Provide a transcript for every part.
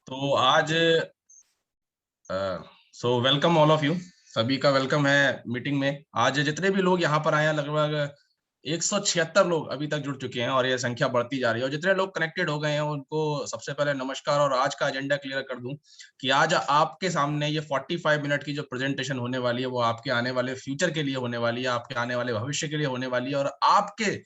तो आज so welcome all of you. सभी का वेलकम है मीटिंग में। आज जितने भी लोग यहाँ पर आए हैं, लगभग 176 लोग अभी तक जुड़ चुके हैं और ये संख्या बढ़ती जा रही है। और जितने लोग कनेक्टेड हो गए हैं उनको सबसे पहले नमस्कार। और आज का एजेंडा क्लियर कर दूं कि आज आपके सामने ये 45 मिनट की जो प्रेजेंटेशन होने वाली है वो आपके आने वाले फ्यूचर के लिए होने वाली है, आपके आने वाले भविष्य के लिए होने वाली है। और आपके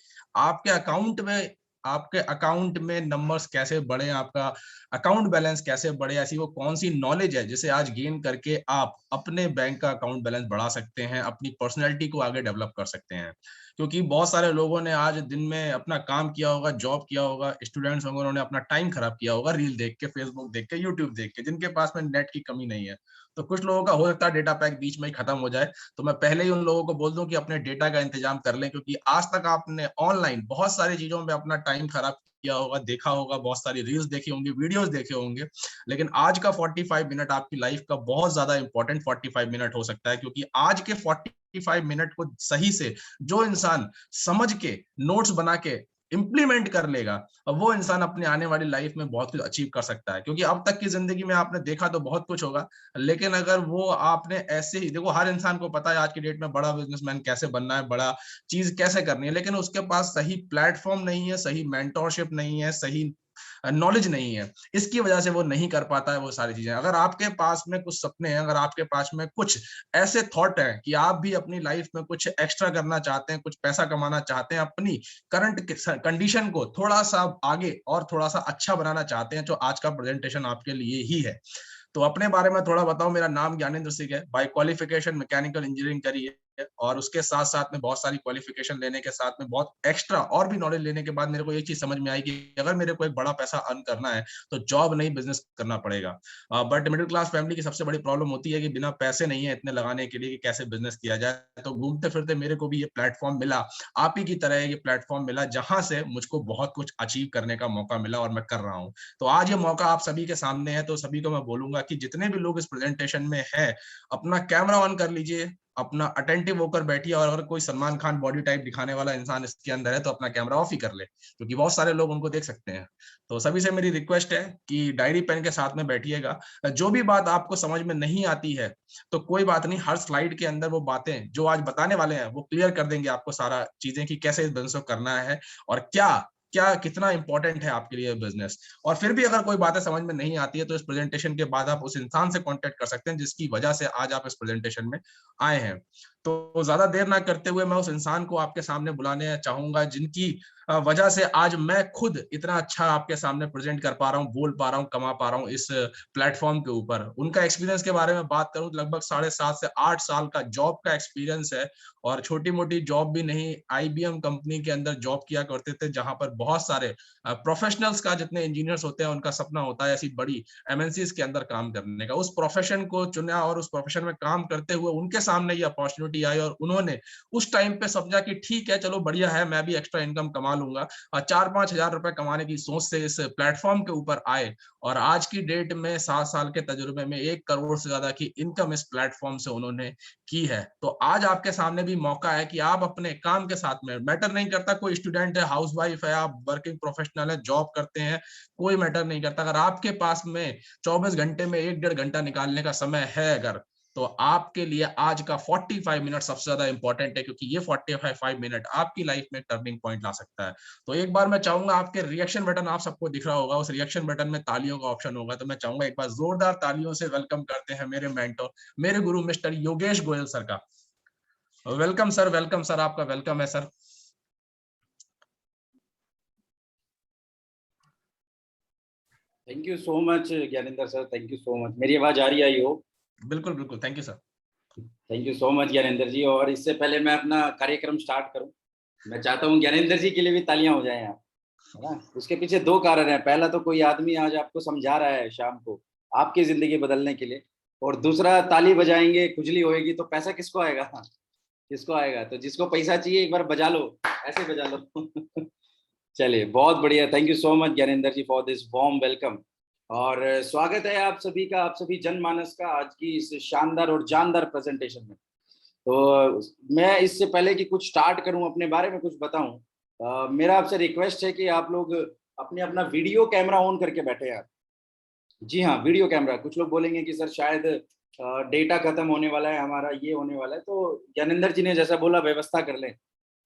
आपके अकाउंट में नंबर्स कैसे बढ़े, आपका अकाउंट बैलेंस कैसे बढ़े, ऐसी वो कौन सी नॉलेज है जिसे आज गेन करके आप अपने बैंक का अकाउंट बैलेंस बढ़ा सकते हैं, अपनी पर्सनैलिटी को आगे डेवलप कर सकते हैं। क्योंकि बहुत सारे लोगों ने आज दिन में अपना काम किया होगा, जॉब किया होगा, स्टूडेंट्स होंगे, उन्होंने अपना टाइम खराब किया होगा रील देख के, फेसबुक देख के, यूट्यूब देख के, जिनके पास में नेट की कमी नहीं है। तो कुछ लोगों का हो सकता है डेटा पैक बीच में ही खत्म हो जाए। तो मैं पहले ही उन लोगों को बोल दूं कि अपने डेटा का इंतजाम कर लें, क्योंकि आज तक आपने ऑनलाइन बहुत सारी चीजों में अपना टाइम खराब किया होगा, देखा होगा, बहुत सारी रील्स देखी होंगी, वीडियोस देखे होंगे। लेकिन आज का 45 मिनट आपकी लाइफ का बहुत ज्यादा इंपॉर्टेंट 45 मिनट हो सकता है, क्योंकि आज के 45 मिनट को सही से जो इंसान समझ के नोट्स बना के इंप्लीमेंट कर लेगा, वो इंसान अपने आने वाली लाइफ में बहुत कुछ अचीव कर सकता है। क्योंकि अब तक की जिंदगी में आपने देखा तो बहुत कुछ होगा, लेकिन अगर वो आपने ऐसे ही देखो, हर इंसान को पता है आज की डेट में बड़ा बिजनेसमैन कैसे बनना है, बड़ा चीज कैसे करनी है, लेकिन उसके पास सही प्लेटफॉर्म नहीं है, सही मेंटोरशिप नहीं है, सही नॉलेज नहीं है। इसकी वजह से वो नहीं कर पाता है वो सारी चीजें। अगर आपके पास में कुछ सपने हैं, अगर आपके पास में कुछ ऐसे थॉट है कि आप भी अपनी लाइफ में कुछ एक्स्ट्रा करना चाहते हैं, कुछ पैसा कमाना चाहते हैं, अपनी करंट कंडीशन को थोड़ा सा आगे और थोड़ा सा अच्छा बनाना चाहते हैं, तो आज का प्रेजेंटेशन आपके लिए ही है। तो अपने बारे में थोड़ा बताओ। मेरा नाम ज्ञानेंद्र सिंह है। बाय क्वालिफिकेशन मैकेनिकल इंजीनियरिंग करी है, और उसके साथ साथ में बहुत सारी क्वालिफिकेशन लेने के साथ में बहुत एक्स्ट्रा और भी नॉलेज लेने के बाद मेरे को एक चीज समझ में आई कि अगर मेरे को एक बड़ा पैसा अर्न करना है तो जॉब नहीं, बिजनेस करना पड़ेगा। बट मिडिल क्लास फैमिली की सबसे बड़ी प्रॉब्लम होती है कि बिना पैसे नहीं है इतने लगाने के लिए कि कैसे बिजनेस किया जाए। तो घूमते फिरते मेरे को भी ये प्लेटफॉर्म मिला, आप ही की तरह ये प्लेटफॉर्म मिला, जहां से मुझको बहुत कुछ अचीव करने का मौका मिला और मैं कर रहा हूँ। तो आज ये मौका आप सभी के सामने है, तो सभी को मैं बोलूंगा कि जितने भी लोग इस प्रेजेंटेशन में है, अपना कैमरा ऑन कर लीजिए, अपना अटेंटिव होकर बैठिए। और अगर कोई सलमान खान बॉडी टाइप दिखाने वाला इंसान इसके अंदर है तो अपना कैमरा ऑफ ही कर ले, क्योंकि बहुत सारे लोग उनको देख सकते हैं। तो सभी से मेरी रिक्वेस्ट है कि डायरी पेन के साथ में बैठिएगा। जो भी बात आपको समझ में नहीं आती है तो कोई बात नहीं, हर स्लाइड के अंदर वो बातें जो आज बताने वाले हैं वो क्लियर कर देंगे आपको सारा चीजें कि कैसे इस बिजनेस को करना है और क्या क्या कितना इंपॉर्टेंट है आपके लिए बिजनेस। और फिर भी अगर कोई बातें समझ में नहीं आती है तो इस प्रेजेंटेशन के बाद आप उस इंसान से कांटेक्ट कर सकते हैं जिसकी वजह से आज आप इस प्रेजेंटेशन में आए हैं। तो ज्यादा देर ना करते हुए मैं उस इंसान को आपके सामने बुलाने चाहूंगा जिनकी वजह से आज मैं खुद इतना अच्छा आपके सामने प्रेजेंट कर पा रहा हूँ, बोल पा रहा हूँ, कमा पा रहा हूँ इस प्लेटफॉर्म के ऊपर। उनका एक्सपीरियंस के बारे में बात करूं तो लगभग 7.5 से 8 साल का जॉब का एक्सपीरियंस है। और छोटी मोटी जॉब भी नहीं, आईबीएम कंपनी के अंदर जॉब किया करते थे, जहां पर बहुत सारे प्रोफेशनल्स का, जितने इंजीनियर्स होते हैं उनका सपना होता है ऐसी बड़ी एमएनसीज के अंदर काम करने का। उस प्रोफेशन को चुना और उस प्रोफेशन में काम करते हुए उनके सामने ये अपॉर्चुनिटी आई और उन्होंने उस टाइम पे समझा कि ठीक है, चलो बढ़िया है, मैं भी एक्स्ट्रा इनकम कमा लूंगा। और 4-5 हजार रुपए कमाने की सोच से इस प्लेटफॉर्म के ऊपर आए और आज की डेट में 7 साल के तजुर्बे में 1 करोड़ से ज्यादा की इनकम इस प्लेटफॉर्म से उन्होंने की है। तो आज आपके सामने भी मौका है कि आप अपने काम के साथ में, मैटर नहीं करता कोई स्टूडेंट है, हाउसवाइफ है, आप वर्किंग प्रोफेशनल है, जॉब करते हैं, कोई मैटर नहीं करता। अगर आपके पास में 24 घंटे में 1-1.5 घंटा निकालने का समय है अगर, तो आपके लिए आज का 45 मिनट सबसे ज्यादा इंपॉर्टेंट है, क्योंकि ये 45 मिनट आपकी लाइफ में टर्निंग पॉइंट ला सकता है। तो एक बार मैं चाहूंगा, आपके रिएक्शन बटन आप सबको दिख रहा होगा, उस रिएक्शन बटन में तालियों का ऑप्शन होगा, तो मैं चाहूंगा एक बार जोरदार तालियों से वेलकम करते हैं मेरे मेंटर, मेरे गुरु मिस्टर योगेश गोयल सर का। वेलकम सर, वेलकम सर, आपका वेलकम है sir. Thank you so much Gyanendra sir, thank you so much. मेरी आवाज आ रही है? हो बिल्कुल बिल्कुल, thank you sir. Thank you so much Gyanendra ji. और इससे पहले मैं अपना कार्यक्रम स्टार्ट करूं, मैं चाहता हूं ज्ञानेंद्र जी के लिए भी तालियां हो जाएं यहाँ, है ना। उसके पीछे दो कारण है। पहला तो कोई आदमी आज आपको समझा रहा है शाम को आपकी जिंदगी बदलने के लिए, और दूसरा ताली बजाएंगे, खुजली होएगी तो पैसा किसको आएगा? किसको आएगा? तो जिसको पैसा चाहिए एक बार बजा लो, ऐसे बजा लो। चलिए, बहुत बढ़िया। Thank you so much Gyanendra ji for this warm welcome. और स्वागत है आप सभी का, आप सभी जनमानस का आज की इस शानदार और जानदार प्रेजेंटेशन में। तो मैं इससे पहले कि कुछ स्टार्ट करूं, अपने बारे में कुछ बताऊं, मेरा आपसे रिक्वेस्ट है कि आप लोग अपने अपना वीडियो कैमरा ऑन करके बैठे हैं। जी हाँ, वीडियो कैमरा। कुछ लोग बोलेंगे कि सर शायद डेटा खत्म होने वाला है हमारा, ये होने वाला है, तो ज्ञानेंद्र जी ने जैसा बोला व्यवस्था कर लें,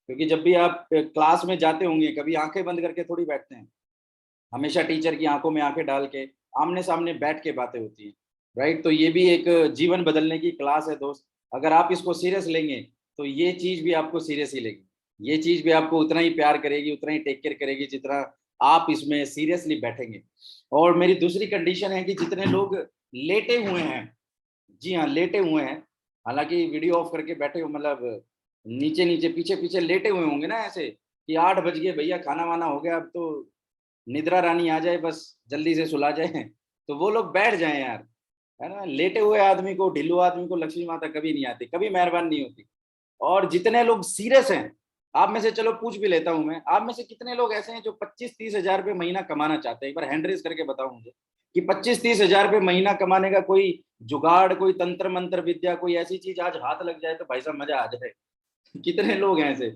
क्योंकि जब भी आप क्लास में जाते होंगे कभी आंखें बंद करके थोड़ी बैठते हैं, हमेशा टीचर की आंखों में आंखें डाल के आमने सामने बैठ के बातें होती हैं, राइट। तो ये भी एक जीवन बदलने की क्लास है दोस्त। अगर आप इसको सीरियस लेंगे तो ये चीज भी आपको सीरियस ही लेगी, ये चीज भी आपको उतना ही प्यार करेगी, उतना ही टेक केयर करेगी जितना आप इसमें सीरियसली बैठेंगे। और मेरी दूसरी कंडीशन है कि जितने लोग लेटे हुए हैं, जी हाँ लेटे हुए हैं, हालांकि वीडियो ऑफ करके बैठे हो, मतलब नीचे नीचे पीछे पीछे लेटे हुए होंगे ना, ऐसे कि 8 बज गए भैया, खाना वाना हो गया, अब तो निद्रा रानी आ जाए, बस जल्दी से सुला जाए, तो वो लोग बैठ जाएं यार, है ना। लेटे हुए आदमी को, ढिल्लू आदमी को लक्ष्मी माता कभी नहीं आती, कभी मेहरबान नहीं होती। और जितने लोग सीरियस हैं, आप में से चलो पूछ भी लेता हूं मैं, आप में से कितने लोग ऐसे हैं जो 25-30 हजार रुपये महीना कमाना चाहते हैं? एक बार हैंड रेज करके बताओ मुझे कि 25-30 हजार रुपये महीना कमाने का कोई जुगाड़, कोई तंत्र मंत्र विद्या, कोई ऐसी चीज आज हाथ लग जाए तो भाई साहब मजा आ जाए। कितने लोग हैं ऐसे?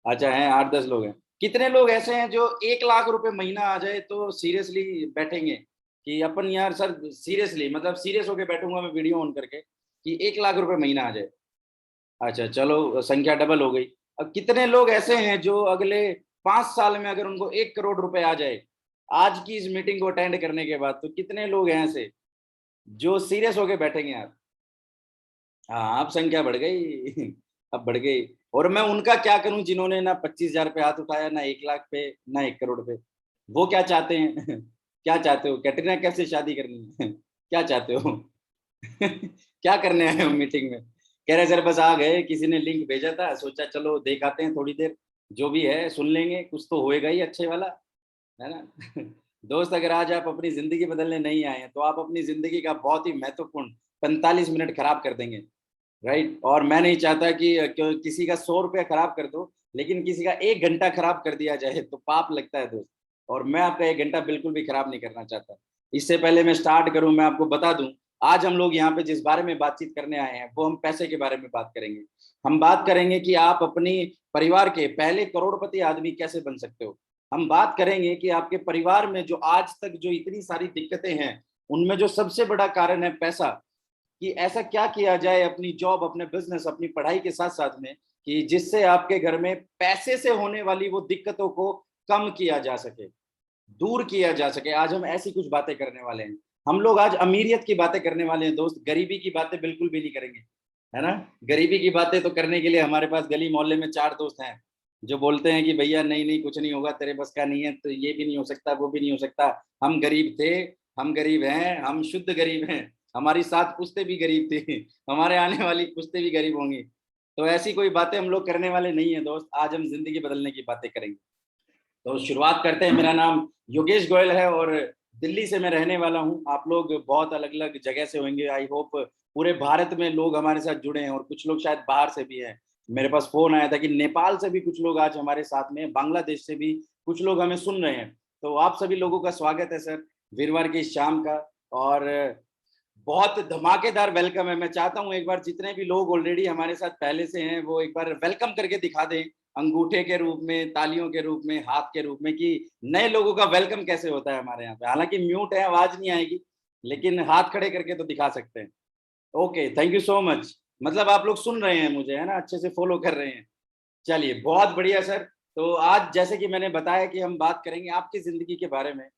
अच्छा है, 8-10 लोग हैं। कितने लोग ऐसे हैं जो 1 लाख रुपए महीना आ जाए तो सीरियसली बैठेंगे कि अपन यार सर सीरियसली, मतलब सीरियस होके बैठूंगा मैं वीडियो ऑन करके कि 1 लाख रुपए महीना आ जाए। अच्छा चलो, संख्या डबल हो गई। अब कितने लोग ऐसे हैं जो अगले 5 साल में अगर उनको 1 करोड़ रुपए आ जाए आज की इस मीटिंग को अटेंड करने के बाद, तो कितने लोग हैं ऐसे जो सीरियस होके बैठेंगे यार? हाँ, अब संख्या बढ़ गई। अब बढ़ गई। और मैं उनका क्या करूं जिन्होंने ना 25 हजार पे हाथ उठाया, ना 1 लाख पे, ना 1 करोड़ पे। वो क्या चाहते हैं? क्या चाहते हो? कैटरीना कैफ से शादी करनी है? क्या चाहते हो? क्या करने आए हो मीटिंग में? कह रहे सर बस आ गए, किसी ने लिंक भेजा था, सोचा चलो देख आते हैं थोड़ी देर, जो भी है सुन लेंगे, कुछ तो होएगा ही अच्छे वाला, है ना। दोस्त, अगर आज आप अपनी जिंदगी बदलने नहीं आए हैं तो आप अपनी जिंदगी का बहुत ही महत्वपूर्ण 45 मिनट खराब कर देंगे, राइट। और मैं नहीं चाहता कि किसी का 100 रुपया खराब कर दो, लेकिन किसी का 1 घंटा खराब कर दिया जाए तो पाप लगता है दोस्त। और मैं आपका 1 घंटा बिल्कुल भी खराब नहीं करना चाहता। इससे पहले मैं स्टार्ट करूं, मैं आपको बता दूं, आज हम लोग यहाँ पे जिस बारे में बातचीत करने आए हैं वो हम पैसे के बारे में बात करेंगे। हम बात करेंगे कि आप अपनी परिवार के पहले करोड़पति आदमी कैसे बन सकते हो। हम बात करेंगे कि आपके परिवार में जो आज तक जो इतनी सारी दिक्कतें हैं, उनमें जो सबसे बड़ा कारण है पैसा, कि ऐसा क्या किया जाए अपनी जॉब, अपने बिजनेस, अपनी पढ़ाई के साथ साथ में, कि जिससे आपके घर में पैसे से होने वाली वो दिक्कतों को कम किया जा सके, दूर किया जा सके। आज हम ऐसी कुछ बातें करने वाले हैं। हम लोग आज अमीरियत की बातें करने वाले हैं दोस्त, गरीबी की बातें बिल्कुल भी नहीं करेंगे, है ना। गरीबी की बातें तो करने के लिए हमारे पास गली मोहल्ले में 4 दोस्त हैं जो बोलते हैं कि भैया नहीं नहीं कुछ नहीं होगा, तेरे बस का नहीं है, तो ये भी नहीं हो सकता, वो भी नहीं हो सकता। हम गरीब थे, हम गरीब हैं, हम शुद्ध गरीब हैं, हमारी 7 पुश्तें भी गरीब थी, हमारे आने वाली पुश्तें भी गरीब होंगी। तो ऐसी कोई बातें हम लोग करने वाले नहीं है दोस्त, आज हम जिंदगी बदलने की बातें करेंगे। तो शुरुआत करते हैं। मेरा नाम योगेश गोयल है और दिल्ली से मैं रहने वाला हूं। आप लोग बहुत अलग अलग जगह से होंगे, आई होप पूरे भारत में लोग हमारे साथ जुड़े हैं और कुछ लोग शायद बाहर से भी हैं। मेरे पास फोन आया था कि नेपाल से भी कुछ लोग आज हमारे साथ में, बांग्लादेश से भी कुछ लोग हमें सुन रहे हैं। तो आप सभी लोगों का स्वागत है सर, वीरवार की शाम का। और बहुत धमाकेदार वेलकम है। मैं चाहता हूं एक बार जितने भी लोग ऑलरेडी हमारे साथ पहले से हैं वो एक बार वेलकम करके दिखा दें, अंगूठे के रूप में, तालियों के रूप में, हाथ के रूप में, कि नए लोगों का वेलकम कैसे होता है हमारे यहाँ पे। हालांकि म्यूट है, आवाज नहीं आएगी, लेकिन हाथ खड़े करके तो दिखा सकते हैं। Okay, thank you so much. मतलब आप लोग सुन रहे हैं मुझे, है ना, अच्छे से फॉलो कर रहे हैं। चलिए बहुत बढ़िया सर। तो आज जैसे कि मैंने बताया कि हम बात करेंगे आपकी जिंदगी के बारे में।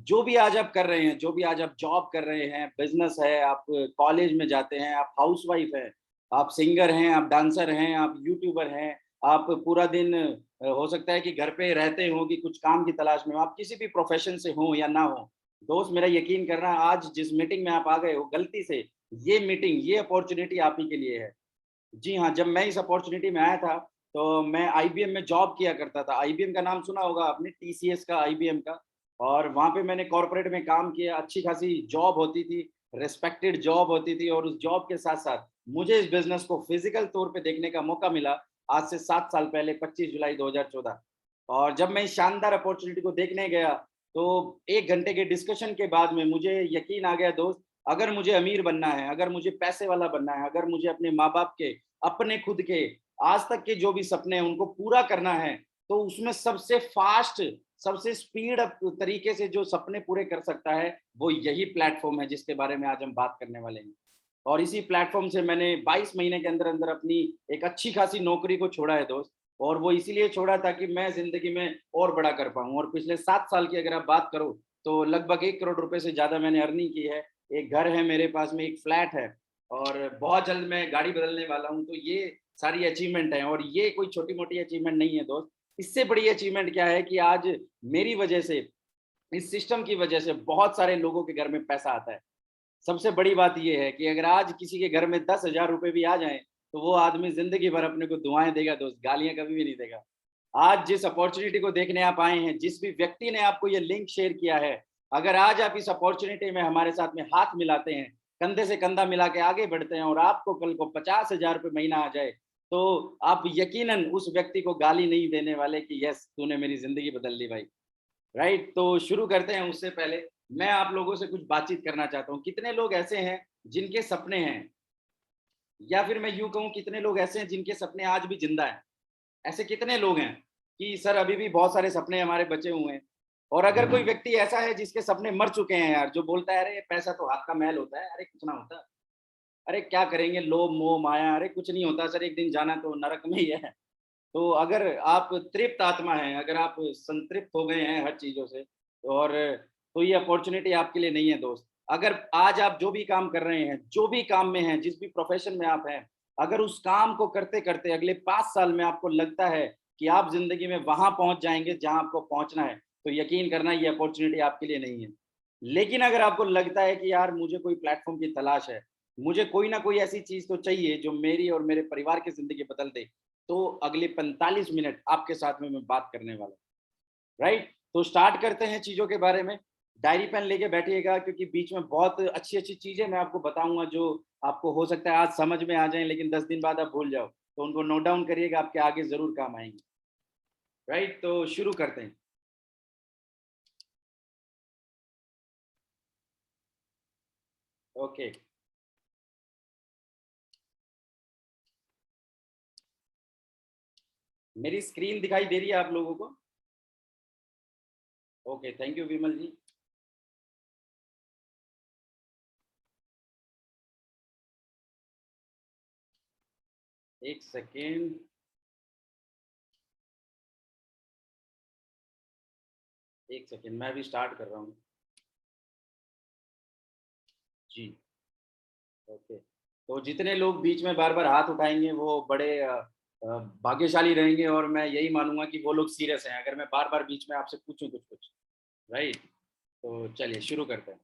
जो भी आज आप कर रहे हैं, जो भी आज आप जॉब कर रहे हैं, बिजनेस है, आप कॉलेज में जाते हैं, आप हाउसवाइफ हैं, आप सिंगर हैं, आप डांसर हैं, आप यूट्यूबर हैं, आप पूरा दिन हो सकता है कि घर पे रहते हो कि कुछ काम की तलाश में हो, आप किसी भी प्रोफेशन से हो या ना हो, दोस्त मेरा यकीन करना आज जिस मीटिंग में आप आ गए हो गलती से, ये मीटिंग, ये अपॉर्चुनिटी आप ही के लिए है। जी हाँ, जब मैं इस अपॉर्चुनिटी में आया था तो मैं आईबीएम में जॉब किया करता था। आईबीएम का नाम सुना होगा आपने, टीसीएस का, आईबीएम का। और वहाँ पे मैंने कॉर्पोरेट में काम किया, अच्छी खासी जॉब होती थी, रिस्पेक्टेड जॉब होती थी। और उस जॉब के साथ साथ मुझे इस बिजनेस को फिजिकल तौर पे देखने का मौका मिला आज से 7 साल पहले, 25 जुलाई 2014। और जब मैं इस शानदार अपॉर्चुनिटी को देखने गया तो 1 घंटे के डिस्कशन के बाद में मुझे यकीन आ गया दोस्त, अगर मुझे अमीर बनना है, अगर मुझे पैसे वाला बनना है, अगर मुझे अपने माँ बाप के, अपने खुद के, आज तक के जो भी सपने हैं उनको पूरा करना है, तो उसमें सबसे फास्ट, सबसे स्पीड अप तरीके से जो सपने पूरे कर सकता है, वो यही प्लेटफॉर्म है जिसके बारे में आज हम बात करने वाले हैं। और इसी प्लेटफॉर्म से मैंने 22 महीने के अंदर अंदर अपनी एक अच्छी खासी नौकरी को छोड़ा है दोस्त। और वो इसीलिए छोड़ा ताकि मैं जिंदगी में और बड़ा कर पाऊं। और पिछले 7 साल की अगर आप बात करो तो लगभग 1 करोड़ रुपए से ज्यादा मैंने अर्निंग की है। एक घर है मेरे पास में, एक फ्लैट है, और बहुत जल्द मैं गाड़ी बदलने वाला हूँ। तो ये सारी अचीवमेंट है, और ये कोई छोटी मोटी अचीवमेंट नहीं है दोस्त। इससे बड़ी अचीवमेंट क्या है कि आज मेरी वजह से, इस सिस्टम की वजह से बहुत सारे लोगों के घर में पैसा आता है। सबसे बड़ी बात ये है कि अगर आज किसी के घर में 10,000 रुपए भी आ जाएं, तो वो आदमी जिंदगी भर अपने को दुआएं देगा दोस्त, गालियां कभी भी नहीं देगा। आज जिस अपॉर्चुनिटी को देखने आप आए हैं, जिस भी व्यक्ति ने आपको ये लिंक शेयर किया है, अगर आज आप इस अपॉर्चुनिटी में हमारे साथ में हाथ मिलाते हैं, कंधे से कंधा मिला के आगे बढ़ते हैं, और आपको कल को 50,000 रुपये महीना आ जाए, तो आप यकीनन उस व्यक्ति को गाली नहीं देने वाले कि यस तूने मेरी जिंदगी बदल दी भाई। राइट, तो शुरू करते हैं। उससे पहले मैं आप लोगों से कुछ बातचीत करना चाहता हूँ। कितने लोग ऐसे हैं जिनके सपने हैं, या फिर मैं यूं कहूँ कितने लोग ऐसे हैं जिनके सपने आज भी जिंदा हैं? ऐसे कितने लोग हैं कि सर अभी भी बहुत सारे सपने हमारे बचे हुए हैं? और अगर कोई व्यक्ति ऐसा है जिसके सपने मर चुके हैं यार, जो बोलता है अरे पैसा तो हाथ का मैल होता है, अरे कुछ ना होता, अरे क्या करेंगे, लोभ मोह माया, अरे कुछ नहीं होता सर, एक दिन जाना तो नरक में ही है। तो अगर आप तृप्त आत्मा हैं, अगर आप संतृप्त हो गए हैं हर चीज़ों से, और तो ये अपॉर्चुनिटी आपके लिए नहीं है दोस्त। अगर आज आप जो भी काम कर रहे हैं, जो भी काम में हैं, जिस भी प्रोफ़ेशन में आप हैं, अगर उस काम को करते-करते अगले 5 साल में आपको लगता है कि आप ज़िंदगी में वहाँ पहुँच जाएँगे जहाँ आपको पहुँचना है, तो यकीन करना ये अपॉर्चुनिटी आपके लिए नहीं है। लेकिन अगर आपको लगता है कि यार मुझे कोई प्लेटफ़ॉर्म की तलाश है, मुझे कोई ना कोई ऐसी चीज़ तो चाहिए जो मेरी और मेरे परिवार की ज़िंदगी बदल दे, तो अगले 45 मिनट आपके साथ में मैं बात करने वाला हूँ। राइट? तो स्टार्ट करते हैं चीज़ों के बारे में। डायरी पेन लेके बैठिएगा, क्योंकि बीच में बहुत अच्छी-अच्छी चीज़ें मैं आपको बताऊँगा जो आपको हो सकता है आज समझ में आ जाएँ, लेकिन 10 दिन बाद आप भूल जाओ। तो उनको नोट डाउन करिएगा, आपके आगे ज़रूर काम आएँगी। राइट? तो शुरू करते हैं। ओके। मेरी स्क्रीन दिखाई दे रही है आप लोगों को? ओके, थैंक यू विमल जी। एक सेकेंड। एक सेकेंड, मैं अभी स्टार्ट कर रहा हूँ। जी। ओके। तो जितने लोग बीच में बार-बार हाथ उठाएँगे वो बड़े भाग्यशाली रहेंगे, और मैं यही मानूँगा कि वो लोग सीरियस हैं, अगर मैं बार-बार बीच में आपसे पूछूँ कुछ-कुछ, राइट? तो चलिए शुरू करते हैं।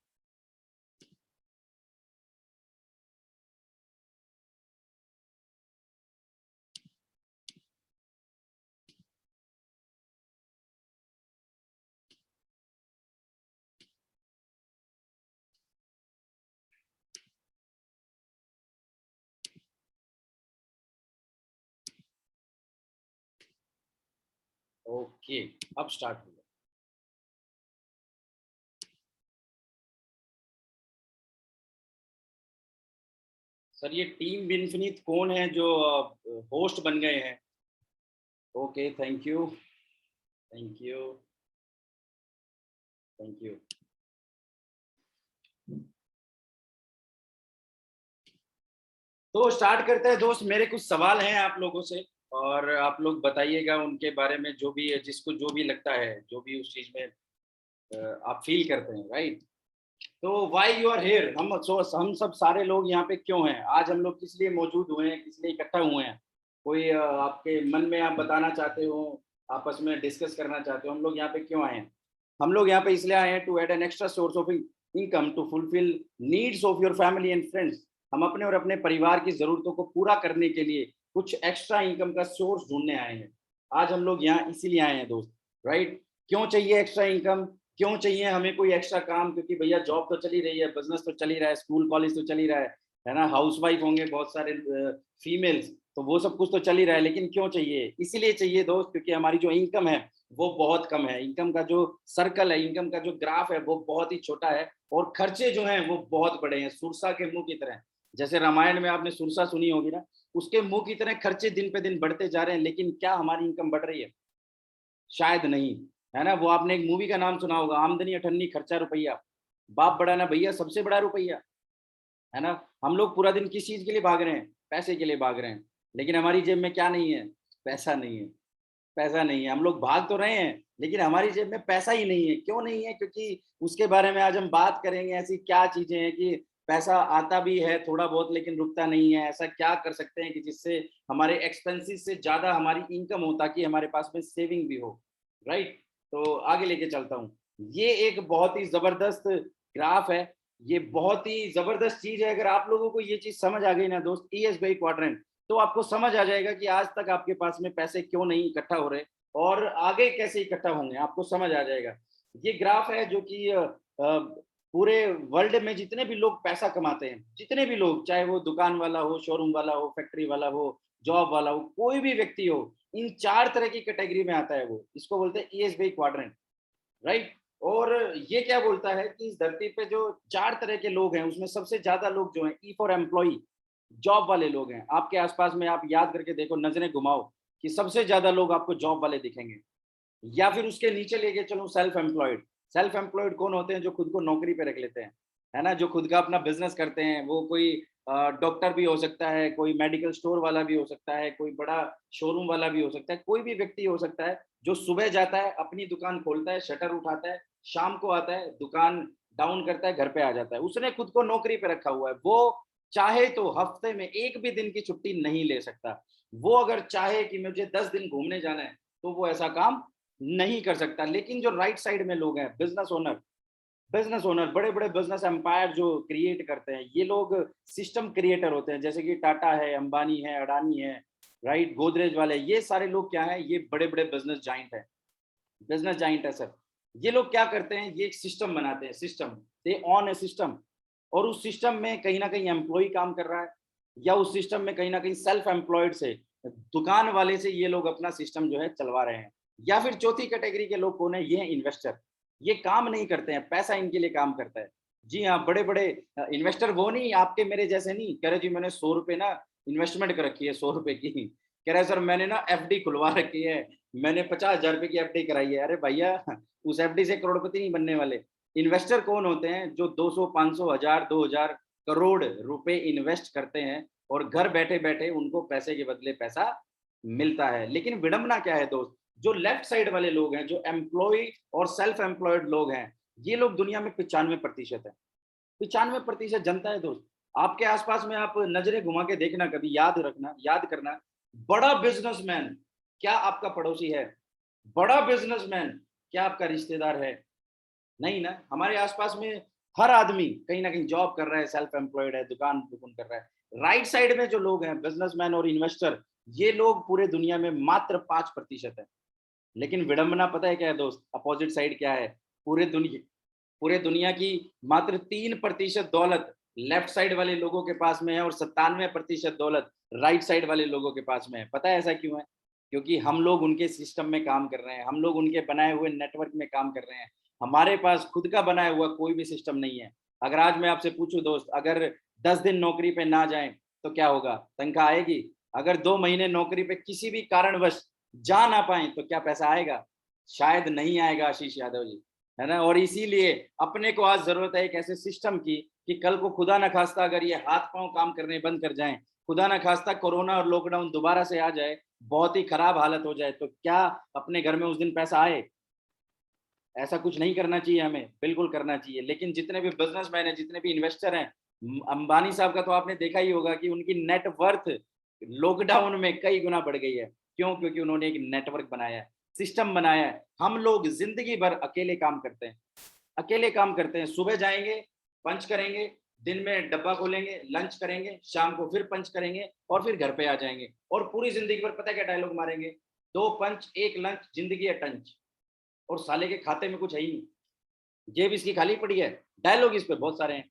ओके, अब स्टार्ट हो गया। सर ये टीम विनफिनित कौन है जो होस्ट बन गए हैं? Okay, thank you, thank you, thank you. तो स्टार्ट करते हैं दोस्त। मेरे कुछ सवाल हैं आप लोगों से, और आप लोग बताइएगा उनके बारे में, जो भी है, जिसको जो भी लगता है, जो भी उस चीज़ में आप फ़ील करते हैं, राइट? तो व्हाई यू आर हियर, हम सब सारे लोग यहाँ पे क्यों हैं? आज हम लोग किस लिए मौजूद हुए हैं, किस लिए इकट्ठा हुए हैं? कोई आपके मन में आप बताना चाहते हो, आपस में डिस्कस करना चाहते हो, हम लोग यहाँ पे क्यों आए हैं? हम लोग यहाँ पे इसलिए आए हैं to add an extra source of income to fulfil needs of your family and friends. हम अपने और अपने परिवार की ज़रूरतों को पूरा करने के लिए कुछ एक्स्ट्रा इनकम का सोर्स ढूँढने आए हैं। आज हम लोग यहाँ इसीलिए आए हैं दोस्त, राइट? क्यों चाहिए एक्स्ट्रा इनकम? क्यों चाहिए हमें कोई एक्स्ट्रा काम? क्योंकि भैया जॉब तो चल ही रही है, बिज़नेस तो चल ही रहा है, स्कूल कॉलेज तो चल ही रहा है ना? हाउसवाइफ होंगे बहुत सारे फीमेल्स, तो वो सब कुछ तो चल ही रहा है, लेकिन क्यों चाहिए? इसीलिए चाहिए दोस्त, क्योंकि हमारी जो इनकम है वो बहुत कम है। इनकम का जो सर्कल है, इनकम का जो ग्राफ है वो बहुत ही छोटा है, और खर्चे जो हैं वो बहुत बड़े हैं, सुरसा के मुँह की तरह। जैसे रामायण में आपने सुरसा सुनी होगी ना, उसके मुँह की तरह खर्चे दिन पे दिन बढ़ते जा रहे हैं, लेकिन क्या हमारी इनकम बढ़ रही है? शायद नहीं। है ना? वो आपने एक मूवी का नाम सुना होगा, आमदनी अठन्नी खर्चा रुपया, बाप बड़ा ना भैया सबसे बड़ा रुपया, है ना? हम लोग पूरा दिन किस चीज़ के लिए भाग रहे हैं? पैसे के लिए भाग रहे हैं, लेकिन हमारी जेब में क्या नहीं है? पैसा नहीं है। पैसा नहीं है। हम लोग भाग तो रहे हैं, लेकिन हमारी जेब में पैसा ही नहीं है। क्यों नहीं है? क्योंकि उसके बारे में आज हम बात करेंगे, ऐसी क्या चीज़ें हैं कि पैसा आता भी है थोड़ा बहुत लेकिन रुकता नहीं है। ऐसा क्या कर सकते हैं कि जिससे हमारे एक्सपेंसेस से ज़्यादा हमारी इनकम हो ताकि हमारे पास में सेविंग भी हो, राइट? तो आगे लेके चलता हूँ। ये एक बहुत ही ज़बरदस्त ग्राफ है, ये बहुत ही ज़बरदस्त चीज़ है। अगर आप लोगों को ये चीज़ समझ आ गई ना दोस्त, ईएसबी क्वाड्रेंट, तो आपको समझ आ जाएगा कि आज तक आपके पास में पैसे क्यों नहीं इकट्ठा हो रहे और आगे कैसे इकट्ठा होंगे, आपको समझ आ जाएगा। ये ग्राफ है जो कि पूरे वर्ल्ड में जितने भी लोग पैसा कमाते हैं, जितने भी लोग, चाहे वो दुकान वाला हो, शोरूम वाला हो, फैक्ट्री वाला हो, जॉब वाला हो, कोई भी व्यक्ति हो, इन 4 तरह की कैटेगरी में आता है वो। इसको बोलते हैं ईएसबी क्वाड्रेंट, राइट? और ये क्या बोलता है कि इस धरती पे जो 4 तरह के लोग हैं, उसमें सबसे ज़्यादा लोग जो हैं, ई फॉर एम्प्लॉयी, जॉब वाले लोग हैं। आपके आस-पास में आप याद करके देखो, नज़रें घुमाओ कि सबसे ज़्यादा लोग आपको जॉब वाले दिखेंगे। या फिर उसके नीचे लेके चलूँ, सेल्फ एम्प्लॉयड। सेल्फ एम्प्लॉयड कौन होते हैं? जो खुद को नौकरी पे रख लेते हैं, है ना? जो खुद का अपना बिज़नेस करते हैं। वो कोई डॉक्टर भी हो सकता है, कोई मेडिकल स्टोर वाला भी हो सकता है, कोई बड़ा शोरूम वाला भी हो सकता है, कोई भी व्यक्ति हो सकता है, जो सुबह जाता है, अपनी दुकान खोलता है, शटर उठाता है, शाम को आता है, दुकान डाउन करता है, घर पे आ जाता है। उसने खुद को नौकरी पे रखा हुआ है। वो चाहे तो हफ्ते में 1 भी दिन की छुट्टी नहीं ले सकता। वो अगर चाहे कि मुझे 10 दिन घूमने जाना है, तो वो ऐसा काम नहीं कर सकता। लेकिन जो राइट साइड में लोग हैं, बिजनेस ओनर, बड़े बड़े बिजनेस एम्पायर जो क्रिएट करते हैं, ये लोग सिस्टम क्रिएटर होते हैं। जैसे कि टाटा है, अंबानी है, अडानी है, राइट, गोदरेज वाले, ये सारे लोग क्या है? ये बड़े बड़े बिजनेस जाइंट है सर। ये लोग क्या करते हैं? ये एक सिस्टम बनाते हैं, system, they on A system. और उस सिस्टम में कहीं ना कहीं एम्प्लॉय काम कर रहा है, या उस सिस्टम में कहीं ना कहीं सेल्फ एम्प्लॉयड से, दुकान वाले से ये लोग अपना सिस्टम जो है चलवा रहे हैं। या फिर चौथी कैटेगरी के लोग कौन है? ये है इन्वेस्टर। ये काम नहीं करते हैं, पैसा इनके लिए काम करता है। जी हाँ, बड़े बड़े इन्वेस्टर वो नहीं, आपके मेरे जैसे नहीं। कह रहे जी मैंने 100 रुपए ना इन्वेस्टमेंट कर रखी है, 100 रुपए की। कह रहे सर मैंने ना एफडी खुलवा रखी है, मैंने 50,000 रुपए की एफडी कराई है। अरे भैया, उस एफडी से करोड़पति नहीं बनने वाले। इन्वेस्टर कौन होते हैं? जो 200, 500, 1000, 2000 करोड़ रुपए इन्वेस्ट करते हैं और घर बैठे बैठे उनको पैसे के बदले पैसा मिलता है। लेकिन विडंबना क्या है दोस्त? जो लेफ्ट साइड वाले लोग हैं, जो एम्प्लॉय और सेल्फ एम्प्लॉयड लोग हैं, ये लोग दुनिया में 95% है। 95% जनता है दोस्त। आपके आसपास में आप नजरें घुमा के देखना, कभी याद रखना, याद करना, बड़ा बिजनेसमैन क्या आपका पड़ोसी है? बड़ा बिजनेसमैन क्या आपका रिश्तेदार है? नहीं ना। हमारे आसपास में हर आदमी कहीं ना कहीं जॉब कर रहा है, सेल्फ एम्प्लॉयड है, दुकान दुकान कर रहा है। राइट साइड में जो लोग हैं, बिजनेसमैन और इन्वेस्टर, ये लोग पूरे दुनिया में मात्र 5% है। लेकिन विडंबना पता है क्या है दोस्त? अपोजिट साइड क्या है? पूरे दुनिया की मात्र 3% दौलत लेफ्ट साइड वाले लोगों के पास में है और 97% दौलत राइट साइड वाले लोगों के पास में है। पता है ऐसा क्यों है? क्योंकि हम लोग उनके सिस्टम में काम कर रहे हैं, हम लोग उनके बनाए हुए नेटवर्क में काम कर रहे हैं। हमारे पास खुद का बनाया हुआ कोई भी सिस्टम नहीं है। अगर आज मैं आपसे पूछूं दोस्त, अगर 10 दिन नौकरी पे ना जाएं तो क्या होगा? तनख्वाह आएगी? अगर 2 महीने नौकरी पे किसी भी कारणवश जा ना पाए तो क्या पैसा आएगा? शायद नहीं आएगा आशीष यादव जी, है ना? और इसीलिए अपने को आज जरूरत है एक ऐसे सिस्टम की कि कल को खुदा न खास्ता अगर ये हाथ पांव काम करने बंद कर जाएं, खुदा न खास्ता कोरोना और लॉकडाउन दोबारा से आ जाए, बहुत ही खराब हालत हो जाए, तो क्या अपने घर में उस दिन पैसा आए? ऐसा कुछ नहीं करना चाहिए हमें, बिल्कुल करना चाहिए। लेकिन जितने भी बिजनेसमैन हैं, जितने भी इन्वेस्टर हैं, अंबानी साहब का तो आपने देखा ही होगा कि उनकी नेट वर्थ लॉकडाउन में कई गुना बढ़ गई है। क्यों? क्योंकि उन्होंने एक नेटवर्क बनाया है, सिस्टम बनाया है। हम लोग जिंदगी भर अकेले काम करते हैं, अकेले काम करते हैं। सुबह जाएंगे, पंच करेंगे, दिन में डब्बा खोलेंगे, लंच करेंगे, शाम को फिर पंच करेंगे और फिर घर पे आ जाएंगे। और पूरी जिंदगी भर पता है क्या डायलॉग मारेंगे? 2 पंच 1 लंच, जिंदगी है टंच। और साले के खाते में कुछ है ही नहीं, जेब इसकी खाली पड़ी है। डायलॉग इस पे बहुत सारे हैं,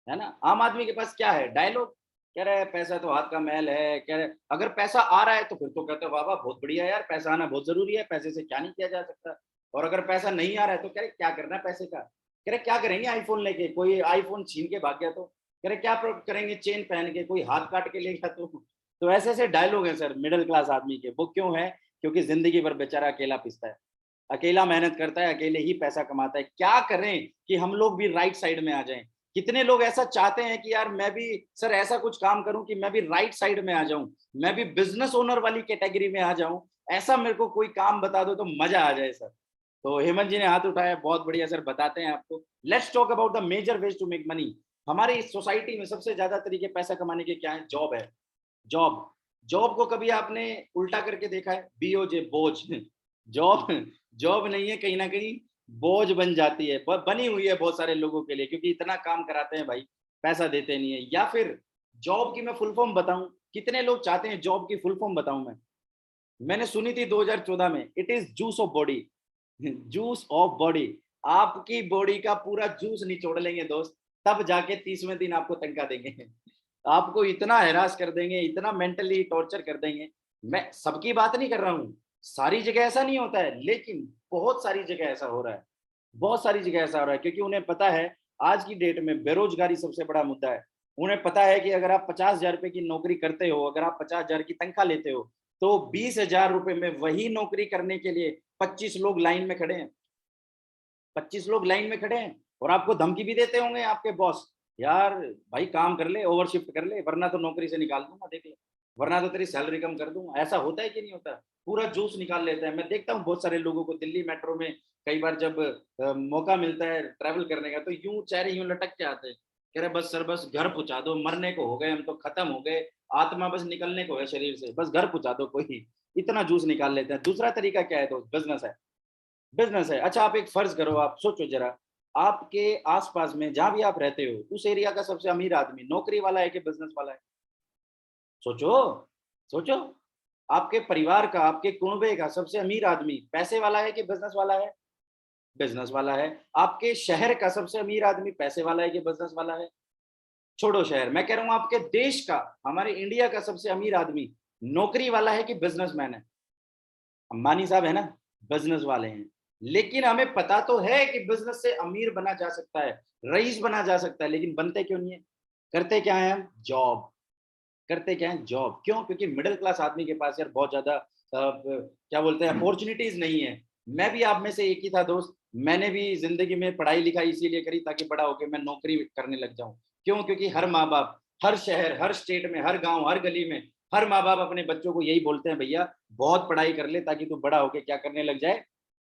है ना? आम आदमी के पास क्या है? डायलॉग। कह रहा है पैसा तो हाथ का मैल है। कह रहे अगर पैसा आ रहा है तो फिर तो कहते हो वाह वाह बहुत बढ़िया यार, पैसा आना बहुत जरूरी है, पैसे से क्या नहीं किया जा सकता। और अगर पैसा नहीं आ रहा है तो कह रहे क्या करना है पैसे का? कह रहे क्या करेंगे आईफोन लेके? कोई आईफोन छीन के भाग गया तो? कह रहे क्या करेंगे चेन पहन के? कोई हाथ काट के ले गया तो ऐसे ऐसे डायलॉग है सर मिडिल क्लास आदमी के। वो क्यों है? क्योंकि जिंदगी भर बेचारा अकेला पिसता है। अकेला मेहनत करता है, अकेले ही पैसा कमाता है। क्या करें कि हम लोग भी राइट साइड में आ जाएं? कितने लोग ऐसा चाहते हैं कि यार मैं भी सर ऐसा कुछ काम करूं कि मैं भी राइट साइड में आ जाऊं, मैं भी बिजनेस ओनर वाली कैटेगरी में आ जाऊं, ऐसा मेरे को कोई काम बता दो तो मजा आ जाए सर। तो हेमंत जी ने हाथ उठाया, बहुत बढ़िया सर, बताते हैं आपको। Let's talk about the major ways to make money. हमारी इस सोसाइटी में सबसे ज्यादा तरीके पैसा कमाने के क्या है? जॉब है। जॉब। जॉब को कभी आपने उल्टा करके देखा है? बीओजे, बोझ। जॉब जॉब नहीं है, कहीं ना कहीं बोझ बन जाती है, बनी हुई है बहुत सारे लोगों के लिए, क्योंकि इतना काम कराते हैं भाई, पैसा देते नहीं है। या फिर जॉब की मैं फुल फॉर्म बताऊं, कितने लोग चाहते हैं जॉब की फुल फॉर्म बताऊं मैं? मैंने सुनी थी 2014 में, it is juice of body. Juice of body. आपकी बॉडी का पूरा जूस निचोड़ लेंगे दोस्त, तब जाके 30वें दिन आपको तनख्वाह देंगे। आपको इतना हैरास कर देंगे, इतना मेंटली टॉर्चर कर देंगे। मैं सबकी बात नहीं कर रहा हूँ, सारी जगह ऐसा नहीं होता है, लेकिन बहुत सारी जगह ऐसा हो रहा है। बहुत सारी जगह ऐसा हो रहा है, क्योंकि उन्हें पता है आज की डेट में बेरोजगारी सबसे बड़ा मुद्दा है। उन्हें पता है कि अगर आप 50,000 रुपए की नौकरी करते हो, अगर आप 50,000 की तनख्वाह लेते हो, तो 20,000 रुपए में वही नौकरी करने के लिए 25 लोग लाइन में खड़े हैं। 25 लोग लाइन में खड़े हैं, और आपको धमकी भी देते होंगे आपके बॉस, यार भाई काम कर ले, ओवर शिफ्ट कर ले, वरना तो नौकरी से निकाल दूंगा, देख ले, वरना तो तेरी सैलरी कम कर दूंगा। ऐसा होता है कि नहीं होता? पूरा जूस निकाल लेते हैं। मैं देखता हूँ बहुत सारे लोगों को दिल्ली मेट्रो में, कई बार जब मौका मिलता है ट्रैवल करने का, तो यूं चेहरे यूं लटक के आते हैं, कह रहे बस सर बस घर पहुंचा दो, मरने को हो गए हम तो, खत्म हो गए, आत्मा बस निकलने को है शरीर से, बस घर पहुंचा दो कोई। इतना जूस निकाल लेते हैं। दूसरा तरीका क्या है दोस्त? बिजनेस है। बिजनेस है। अच्छा, आप एक फर्ज करो, आप सोचो जरा, आपके आसपास में जहां भी आप रहते हो, उस एरिया का सबसे अमीर आदमी नौकरी वाला है कि बिजनेस वाला है? सोचो, सोचो। आपके परिवार का, आपके कुनबे का सबसे अमीर आदमी पैसे वाला है कि बिजनेस वाला है? बिजनेस वाला है। आपके शहर का सबसे अमीर आदमी पैसे वाला है कि बिजनेस वाला है? छोड़ो शहर, मैं कह रहा हूं आपके देश का, हमारे इंडिया का सबसे अमीर आदमी नौकरी वाला है कि बिजनेसमैन है? अंबानी साहब है ना, बिजनेस वाले हैं। लेकिन हमें पता तो है कि बिजनेस से अमीर बना जा सकता है, रईस बना जा सकता है, लेकिन बनते क्यों नहीं है? करते क्या है हम? जॉब। करते क्या है? जॉब। क्यों? क्योंकि मिडिल क्लास आदमी के पास यार बहुत ज्यादा क्या बोलते हैं, अपॉर्चुनिटीज नहीं है। मैं भी आप में से एक ही था दोस्त। मैंने भी जिंदगी में पढ़ाई लिखाई इसीलिए करी ताकि बड़ा होकर मैं नौकरी करने लग जाऊं। क्यों? क्योंकि हर माँ बाप, हर शहर, हर स्टेट में, हर गांव, हर गली में, हर माँ बाप अपने बच्चों को यही बोलते हैं, भैया बहुत पढ़ाई कर ले ताकि तू बड़ा होके क्या करने लग जाए?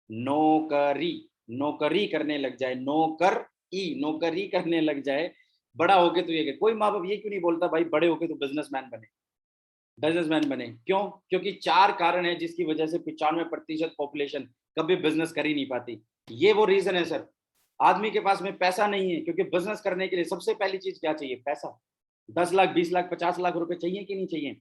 नौकरी। नौकरी करने लग जाए, नौकरी करने लग जाए, बड़ा होके तू ये। कोई माँ बाप ये क्यों नहीं बोलता भाई बड़े होके तू बिजनेसमैन बने? बिजनेसमैन बने। क्यों? क्योंकि 4 कारण है जिसकी वजह से 95% पॉपुलेशन कभी बिजनेस कर ही नहीं पाती। ये वो रीजन है सर। आदमी के पास में पैसा नहीं है, क्योंकि बिजनेस करने के लिए सबसे पहली चीज क्या चाहिए? पैसा। 10 लाख, 20 लाख, 50 लाख रुपए चाहिए कि नहीं चाहिए?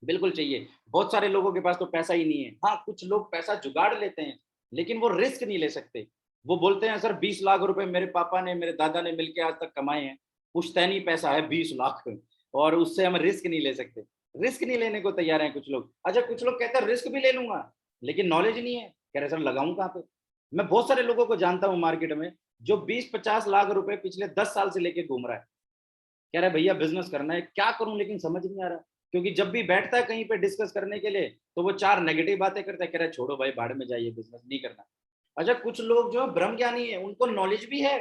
बिल्कुल चाहिए। बहुत सारे लोगों के पास तो पैसा ही नहीं है। हाँ, कुछ लोग पैसा जुगाड़ लेते हैं, लेकिन वो रिस्क नहीं ले सकते। वो बोलते हैं सर 20 लाख रुपए मेरे पापा ने, मेरे दादा ने मिलके आज तक कमाए हैं, पुश्तैनी पैसा है 20 लाख, और उससे हम रिस्क नहीं ले सकते। रिस्क नहीं लेने को तैयार हैं कुछ लोग। अच्छा, कुछ लोग कहते हैं रिस्क भी ले लूंगा, लेकिन नॉलेज नहीं है, कह रहे सर लगाऊं कहाँ पे? मैं बहुत सारे लोगों को जानता हूँ मार्केट में, जो 20-50 लाख रुपए पिछले 10 साल से लेके घूम रहा है, कह रहा है भैया बिजनेस करना है, क्या करूं लेकिन समझ नहीं आ रहा। क्योंकि जब भी बैठता है कहीं पे डिस्कस करने के लिए, तो वो 4 नेगेटिव बातें करता है, कह रहा है छोड़ो भाई भाड़ में जाइए, बिजनेस नहीं करना। अच्छा, कुछ लोग जो ब्रह्म ज्ञानी है, उनको नॉलेज भी है,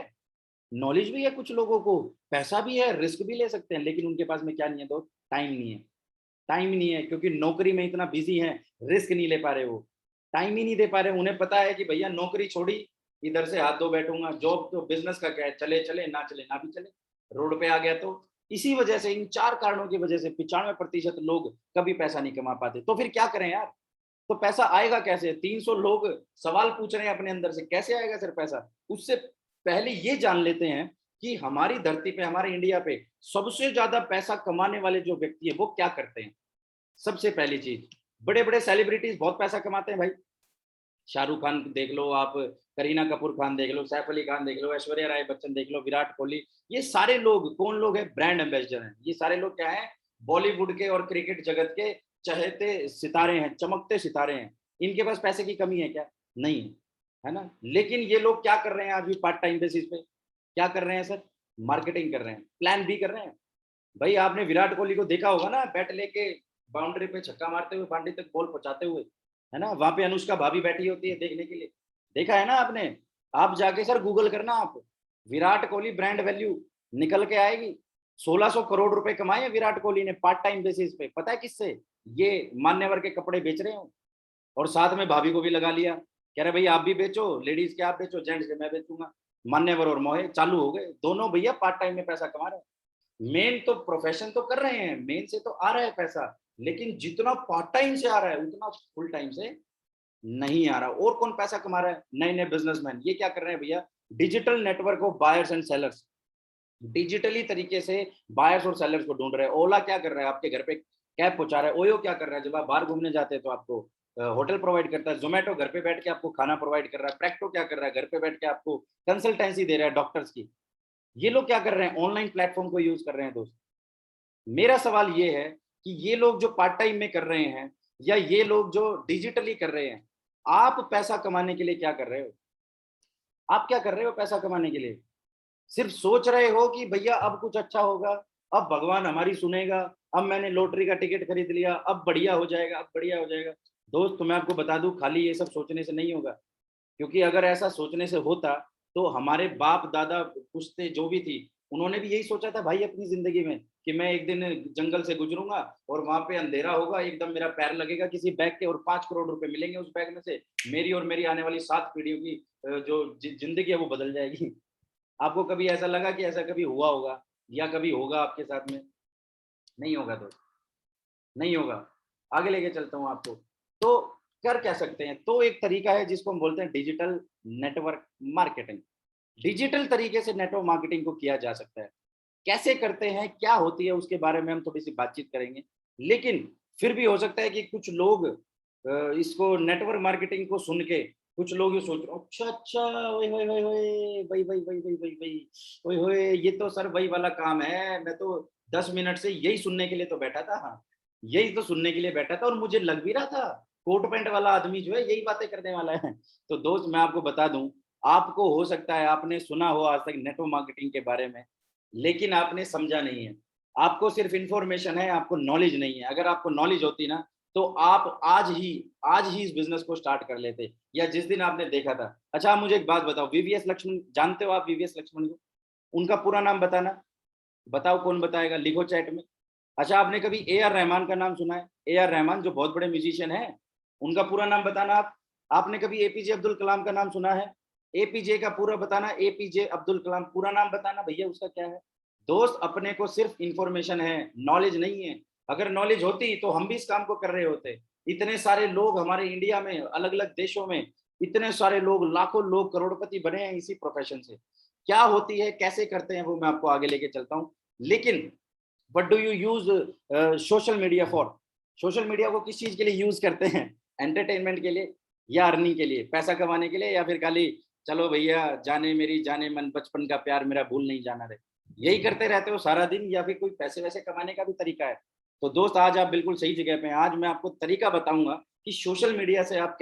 नॉलेज भी है कुछ लोगों को, पैसा भी है, रिस्क भी ले सकते हैं, लेकिन उनके पास में क्या नहीं है दोस्त? टाइम नहीं है। टाइम नहीं है, क्योंकि नौकरी में इतना बिजी है, रिस्क नहीं ले पा रहे, वो टाइम ही नहीं दे पा रहे। उन्हें पता है कि भैया नौकरी छोड़ी, इधर से हाथ धो बैठूंगा, जॉब तो बिजनेस का क्या है, चले चले ना चले ना भी चले, रोड पे आ गया तो। इसी वजह से, इन 4 कारणों की वजह से 95% लोग कभी पैसा नहीं कमा पाते। तो फिर क्या करें यार? तो पैसा आएगा कैसे? 300 लोग सवाल पूछ रहे हैं अपने अंदर से, कैसे आएगा सर पैसा? उससे पहले ये जान लेते हैं कि हमारी धरती पे, हमारे इंडिया पे सबसे ज्यादा पैसा कमाने वाले जो व्यक्ति है वो क्या करते हैं। सबसे पहली चीज, बड़े बड़े सेलिब्रिटीज बहुत पैसा कमाते हैं भाई। शाहरुख खान देख लो आप, करीना कपूर खान देख लो, सैफ अली खान देख लो, ऐश्वर्या राय बच्चन देख लो, विराट कोहली, ये सारे लोग कौन लोग हैं? ब्रांड एम्बेसडर हैं। ये सारे लोग क्या हैं? बॉलीवुड के और क्रिकेट जगत के चहेते सितारे हैं, चमकते सितारे हैं। इनके पास पैसे की कमी है क्या? नहीं है, है ना? लेकिन ये लोग क्या कर रहे हैं आज भी पार्ट टाइम बेसिस पे? क्या कर रहे हैं सर? मार्केटिंग कर रहे हैं, प्लान बी कर रहे हैं। भाई आपने विराट कोहली को देखा होगा ना, बैट लेके बाउंड्री पे छक्का मारते हुए, बाउंड्री तक बॉल पहुंचाते हुए। है ना, वहां पे अनुष्का भाभी बैठी होती है देखने के लिए, देखा है ना आपने? आप जाके सर गूगल करना आप, विराट कोहली ब्रांड वैल्यू निकल के आएगी। 1600 करोड़ रुपए कमाए हैं विराट कोहली ने पार्ट टाइम बेसिस पे, पता है किससे? ये मान्यवर के कपड़े बेच रहे हो, और साथ में भाभी को भी लगा लिया, कह रहे भाई आप भी बेचो, लेडीज के आप बेचो, जेंट्स के मैं बेचूंगा। मान्यवर और मोहे चालू हो गए, दोनों भैया पार्ट टाइम में पैसा कमा रहे हैं। मेन तो प्रोफेशन तो कर रहे हैं, मेन से तो आ रहा है पैसा, लेकिन जितना पार्ट टाइम से आ रहा है उतना फुल टाइम से नहीं आ रहा। और कौन पैसा कमा रहा है? नए नए बिजनेसमैन, ये क्या कर रहे हैं भैया? Digital network of buyers and sellers, digitally तरीके से बायर्स और सेलर्स को ढूंढ रहे हैं। ओला क्या कर रहा है? आपके घर पे कैब पहुंचा रहा है। ओयो क्या कर रहा है? जब आप बाहर घूमने जाते हैं तो आपको होटल प्रोवाइड करता है। जोमेटो घर पे बैठ के आपको खाना प्रोवाइड कर रहा है। प्रेक्टो क्या कर रहा है? घर पे बैठ के आपको कंसल्टेंसी दे रहा है डॉक्टर्स की। ये लोग क्या कर रहे हैं? ऑनलाइन प्लेटफॉर्म को यूज कर रहे हैं दोस्त। मेरा सवाल ये है कि ये लोग जो पार्ट टाइम में कर रहे हैं, या ये लोग जो डिजिटली कर रहे हैं, आप पैसा कमाने के लिए क्या कर रहे हो? आप क्या कर रहे हो पैसा कमाने के लिए? सिर्फ सोच रहे हो कि भैया अब कुछ अच्छा होगा, अब भगवान हमारी सुनेगा, अब मैंने लॉटरी का टिकट खरीद लिया, अब बढ़िया हो जाएगा, अब बढ़िया हो जाएगा। दोस्त तो मैं आपको बता दूं, खाली ये सब सोचने से नहीं होगा। क्योंकि अगर ऐसा सोचने से होता तो हमारे बाप दादा पुश्ते जो भी थी, उन्होंने भी यही सोचा था भाई अपनी जिंदगी में, कि मैं एक दिन जंगल से गुजरूंगा और वहां पे अंधेरा होगा, एकदम मेरा पैर लगेगा किसी बैग के और 5 करोड़ रुपए मिलेंगे उस बैग में से, मेरी और मेरी आने वाली 7 पीढ़ियों की जो जिंदगी है वो बदल जाएगी। आपको कभी ऐसा लगा कि ऐसा कभी हुआ होगा या कभी होगा आपके साथ में? नहीं होगा दोस्त, नहीं होगा। आगे लेके चलता हूँ आपको। तो कर क्या सकते हैं? तो एक तरीका है जिसको हम बोलते हैं डिजिटल नेटवर्क मार्केटिंग। डिजिटल तरीके से नेटवर्क मार्केटिंग को किया जा सकता है। कैसे करते हैं, क्या होती है, उसके बारे में हम थोड़ी सी बातचीत करेंगे। लेकिन फिर भी हो सकता है कि कुछ लोग इसको नेटवर्क मार्केटिंग को सुन के कुछ लोग ये सोच रहे, अच्छा अच्छा, ओए होए होए होए, भाई भाई भाई भाई भाई भाई, ओए होए, ये तो सर वही वाला काम है। मैं तो 10 मिनट से यही सुनने के लिए तो बैठा था, हाँ, यही तो सुनने के लिए बैठा था, और मुझे लग भी रहा था कोट पैंट वाला आदमी जो है यही बातें करने वाला है। तो दोस्त मैं आपको बता दूं, आपको हो सकता है आपने सुना हो आज तक नेटवर्क मार्केटिंग के बारे में, लेकिन आपने समझा नहीं है। आपको सिर्फ इंफॉर्मेशन है, आपको नॉलेज नहीं है। अगर आपको नॉलेज होती ना, तो आप आज ही इस बिजनेस को स्टार्ट कर लेते, या जिस दिन आपने देखा था। अच्छा आप मुझे एक बात बताओ, वीवीएस लक्ष्मण जानते हो आप? वीवीएस लक्ष्मण को, उनका पूरा नाम बताना, बताओ कौन बताएगा, लिखो चैट में। अच्छा आपने कभी ए आर रहमान का नाम सुना है? ए आर रहमान जो बहुत बड़े म्यूजिशियन है, उनका पूरा नाम बताना आप। आपने कभी एपीजे अब्दुल कलाम का नाम सुना है? एपीजे का पूरा बताना, एपीजे अब्दुल कलाम पूरा नाम बताना भैया, उसका क्या है? दोस्त अपने को सिर्फ इंफॉर्मेशन है, नॉलेज नहीं है। अगर नॉलेज होती तो हम भी इस काम को कर रहे होते। इतने सारे लोग हमारे इंडिया में, अलग अलग देशों में इतने सारे लोग, लाखों लोग करोड़पति बने हैं इसी प्रोफेशन से। क्या होती है, कैसे करते हैं, वो मैं आपको आगे लेके चलता हूँ। लेकिन what do you use social media for? Social media को किस चीज के लिए यूज करते हैं? एंटरटेनमेंट के लिए, या अर्निंग के लिए, पैसा कमाने के लिए, या फिर खाली चलो भैया जाने मेरी जाने मन बचपन का प्यार मेरा भूल नहीं जाना रे, यही करते रहते हो सारा दिन, या फिर कोई पैसे वैसे कमाने का भी तरीका है? तो दोस्त आज आप बिल्कुल सही जगह पे हैं। आज मैं आपको तरीका बताऊंगा कि सोशल मीडिया से आप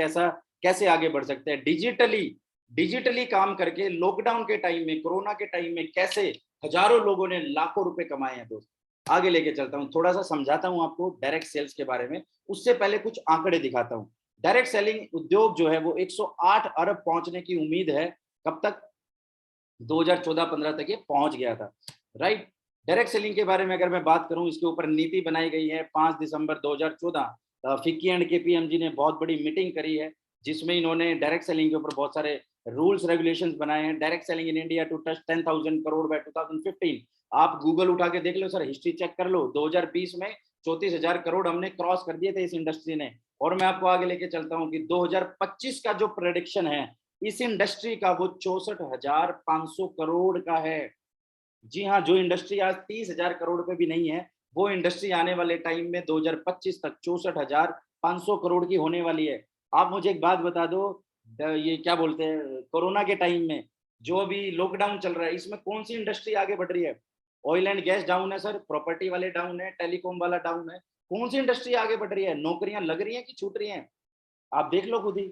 कैसे आगे बढ़ सकते हैं, डिजिटली डिजिटली काम करके। लॉकडाउन के टाइम में, कोरोना के टाइम में कैसे हजारों लोगों ने लाखों रुपए कमाए हैं दोस्त। आगे लेके चलता हूँ, थोड़ा सा समझाता हूँ आपको डायरेक्ट सेल्स के बारे में। उससे पहले कुछ आंकड़े दिखाता हूँ। डायरेक्ट सेलिंग उद्योग जो है वो 108 अरब पहुंचने की उम्मीद है। कब तक? 2014-15 तक ये पहुंच गया था, राइट। डायरेक्ट सेलिंग के बारे में अगर मैं बात करूं, इसके ऊपर नीति बनाई गई है 5 दिसंबर 2014। फिक्की एंड केपीएमजी ने बहुत बड़ी मीटिंग करी है, जिसमें इन्होंने डायरेक्ट सेलिंग के ऊपर बहुत सारे रूल्स रेगुलेशंस बनाए हैं। Direct selling in India to touch 10,000 crore by 2015। आप गूगल उठा के देख लो सर, हिस्ट्री चेक कर लो, 2020 में 34,000 करोड़ हमने क्रॉस कर दिए थे इस इंडस्ट्री ने। और मैं आपको आगे लेके चलता हूँ कि 2025 का जो प्रेडिक्शन है इस इंडस्ट्री का, वो 64,500 करोड़ का है। जी हाँ, जो इंडस्ट्री आज 30,000 करोड़ पे भी नहीं है, वो इंडस्ट्री आने वाले टाइम में 2025 तक 64,500 करोड़ की होने वाली है। आप मुझे एक बात बता दो, ये क्या बोलते हैं, कोरोना के टाइम में जो अभी लॉकडाउन चल रहा है, इसमें कौन सी इंडस्ट्री आगे बढ़ रही है? ऑयल एंड गैस डाउन है सर, प्रॉपर्टी वाले डाउन है, टेलीकॉम वाला डाउन है। कौन सी इंडस्ट्री आगे बढ़ रही है? नौकरियां लग रही हैं कि छूट रही हैं? आप देख लो खुद ही,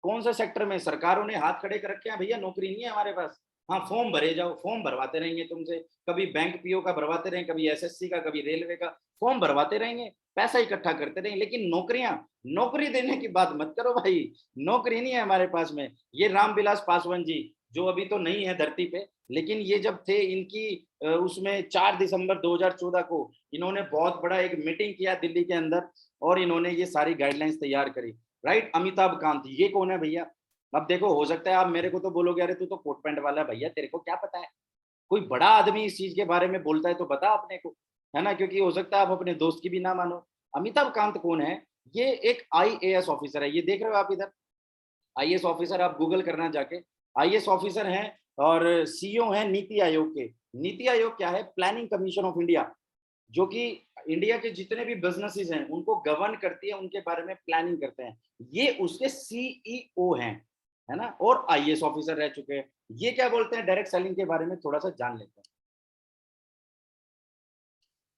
कौन से सेक्टर में सरकारों ने हाथ खड़े कर रखे हैं, भैया नौकरी नहीं है हमारे पास। हाँ, फॉर्म भरे जाओ, फॉर्म भरवाते रहेंगे तुमसे, कभी बैंक पीओ का भरवाते रहेंगे, कभी एसएससी का, कभी रेलवे का, फॉर्म भरवाते रहेंगे, पैसा इकट्ठा करते रहेंगे, लेकिन नौकरियां, नौकरी देने की बात मत करो भाई, नौकरी नहीं है हमारे पास में। ये रामविलास पासवान जी, जो अभी तो नहीं है धरती पे, लेकिन ये जब थे, इनकी उसमें 4 दिसंबर 2014 को इन्होंने बहुत बड़ा एक मीटिंग किया दिल्ली के अंदर, और इन्होंने ये सारी गाइडलाइंस तैयार करी। राइट, अमिताभ कांत, ये कौन है भैया? अब देखो, हो सकता है आप मेरे को तो बोलोगे अरे तू तो कोट पैंट वाला है, भैया तेरे को क्या पता है? कोई बड़ा आदमी इस चीज के बारे में बोलता है तो बता अपने को, है ना, क्योंकि हो सकता है आप अपने दोस्त की भी ना मानो। अमिताभ कांत कौन है? ये एक आईएएस ऑफिसर है, ये देख रहे हो आप इधर, आईएएस ऑफिसर, आप गूगल करना जाके, आईएएस ऑफिसर हैं, और सीईओ हैं नीति आयोग के। नीति आयोग क्या है? प्लानिंग कमीशन ऑफ इंडिया, जो कि इंडिया के जितने भी बिजनेसेस हैं उनको गवर्न करती है, उनके बारे में प्लानिंग करते हैं, ये उसके सीईओ हैं, है ना, और आईएएस ऑफिसर रह चुके हैं। ये क्या बोलते हैं डायरेक्ट सेलिंग के बारे में, थोड़ा सा जान लेते हैं।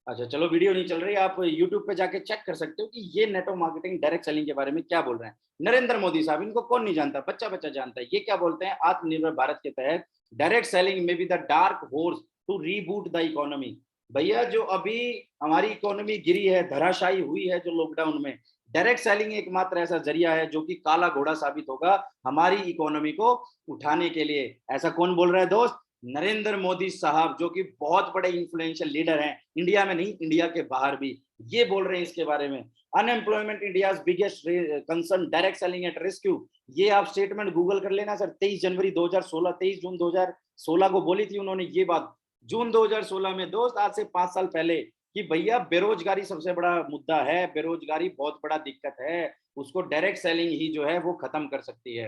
अच्छा चलो, वीडियो नहीं चल रही, आप यूट्यूब पे जाके चेक कर सकते हो कि ये नेटवर्क मार्केटिंग डायरेक्ट सेलिंग के बारे में क्या बोल रहे हैं। नरेंद्र मोदी साहब, इनको कौन नहीं जानता, बच्चा बच्चा जानता है। ये क्या बोलते हैं? आत्मनिर्भर भारत के तहत डायरेक्ट सेलिंग में be the dark horse to reboot the economy. भैया जो अभी हमारी इकोनॉमी गिरी है, धराशायी हुई है जो लॉकडाउन में, डायरेक्ट सेलिंग एकमात्र ऐसा जरिया है जो कि काला घोड़ा साबित होगा हमारी इकोनॉमी को उठाने के लिए। ऐसा कौन बोल रहा है दोस्त? नरेंद्र मोदी साहब, जो कि बहुत बड़े इन्फ्लुएंशियल लीडर हैं, इंडिया में नहीं, इंडिया के बाहर भी, ये बोल रहे हैं इसके बारे में। Unemployment India's biggest concern, direct selling at rescue. ये आप स्टेटमेंट गूगल कर लेना सर, 23 जनवरी 2016, 23 जून 2016 को बोली थी उन्होंने ये बात, जून 2016 में दोस्त, आज से 5 साल पहले, कि भैया बेरोजगारी सबसे बड़ा मुद्दा है, बेरोजगारी बहुत बड़ा दिक्कत है, उसको डायरेक्ट सेलिंग ही जो है वो खत्म कर सकती है।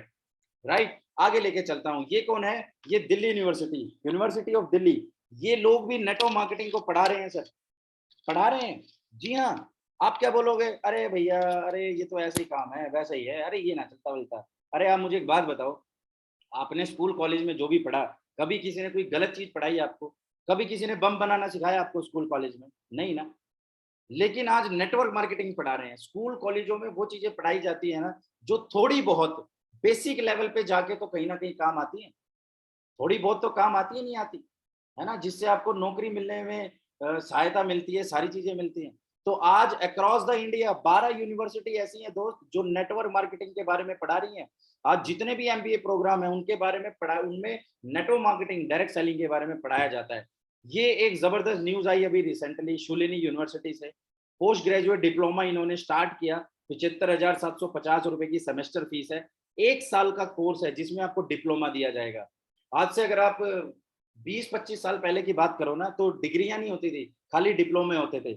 राइट, आगे लेके चलता हूं। ये कौन है? ये Delhi university, university of Delhi. ये लोग भी नेटवर्क मार्केटिंग को पढ़ा रहे हैं सर, पढ़ा रहे हैं। जी हाँ, आप क्या बोलोगे? अरे भैया, अरे ये तो ऐसे ही काम है, वैसे ही है, अरे ये ना चलता बोलता। अरे आप मुझे एक बात बताओ, आपने स्कूल कॉलेज में जो भी पढ़ा, कभी किसी ने कोई गलत चीज पढ़ाई आपको? कभी किसी ने बम बनाना सिखाया आपको स्कूल कॉलेज में? नहीं ना। लेकिन आज नेटवर्क मार्केटिंग पढ़ा रहे हैं स्कूल कॉलेजों में, वो चीजें पढ़ाई जाती है ना, जो थोड़ी बहुत बेसिक लेवल पे जाके तो कहीं ना कहीं काम आती है, थोड़ी बहुत तो काम आती है, नहीं आती, है ना, जिससे आपको नौकरी मिलने में सहायता मिलती है, सारी चीजें मिलती हैं। तो आज अक्रॉस द इंडिया 12 यूनिवर्सिटी ऐसी हैं दोस्त जो नेटवर्क मार्केटिंग के बारे में पढ़ा रही हैं। आज जितने भी एमबीए प्रोग्राम है उनके बारे में पढ़ा, उनमें नेटवर्क मार्केटिंग, डायरेक्ट सेलिंग के बारे में पढ़ाया जाता है। ये एक जबरदस्त न्यूज आई अभी रिसेंटली शुलिनी यूनिवर्सिटी से, पोस्ट ग्रेजुएट डिप्लोमा इन्होंने स्टार्ट किया, 75,750 रुपए की सेमेस्टर फीस है, 1 साल का कोर्स है जिसमें आपको डिप्लोमा दिया जाएगा। आज से अगर आप 20-25 साल पहले की बात करो ना, तो डिग्रियां नहीं होती थी, खाली डिप्लोमे होते थे।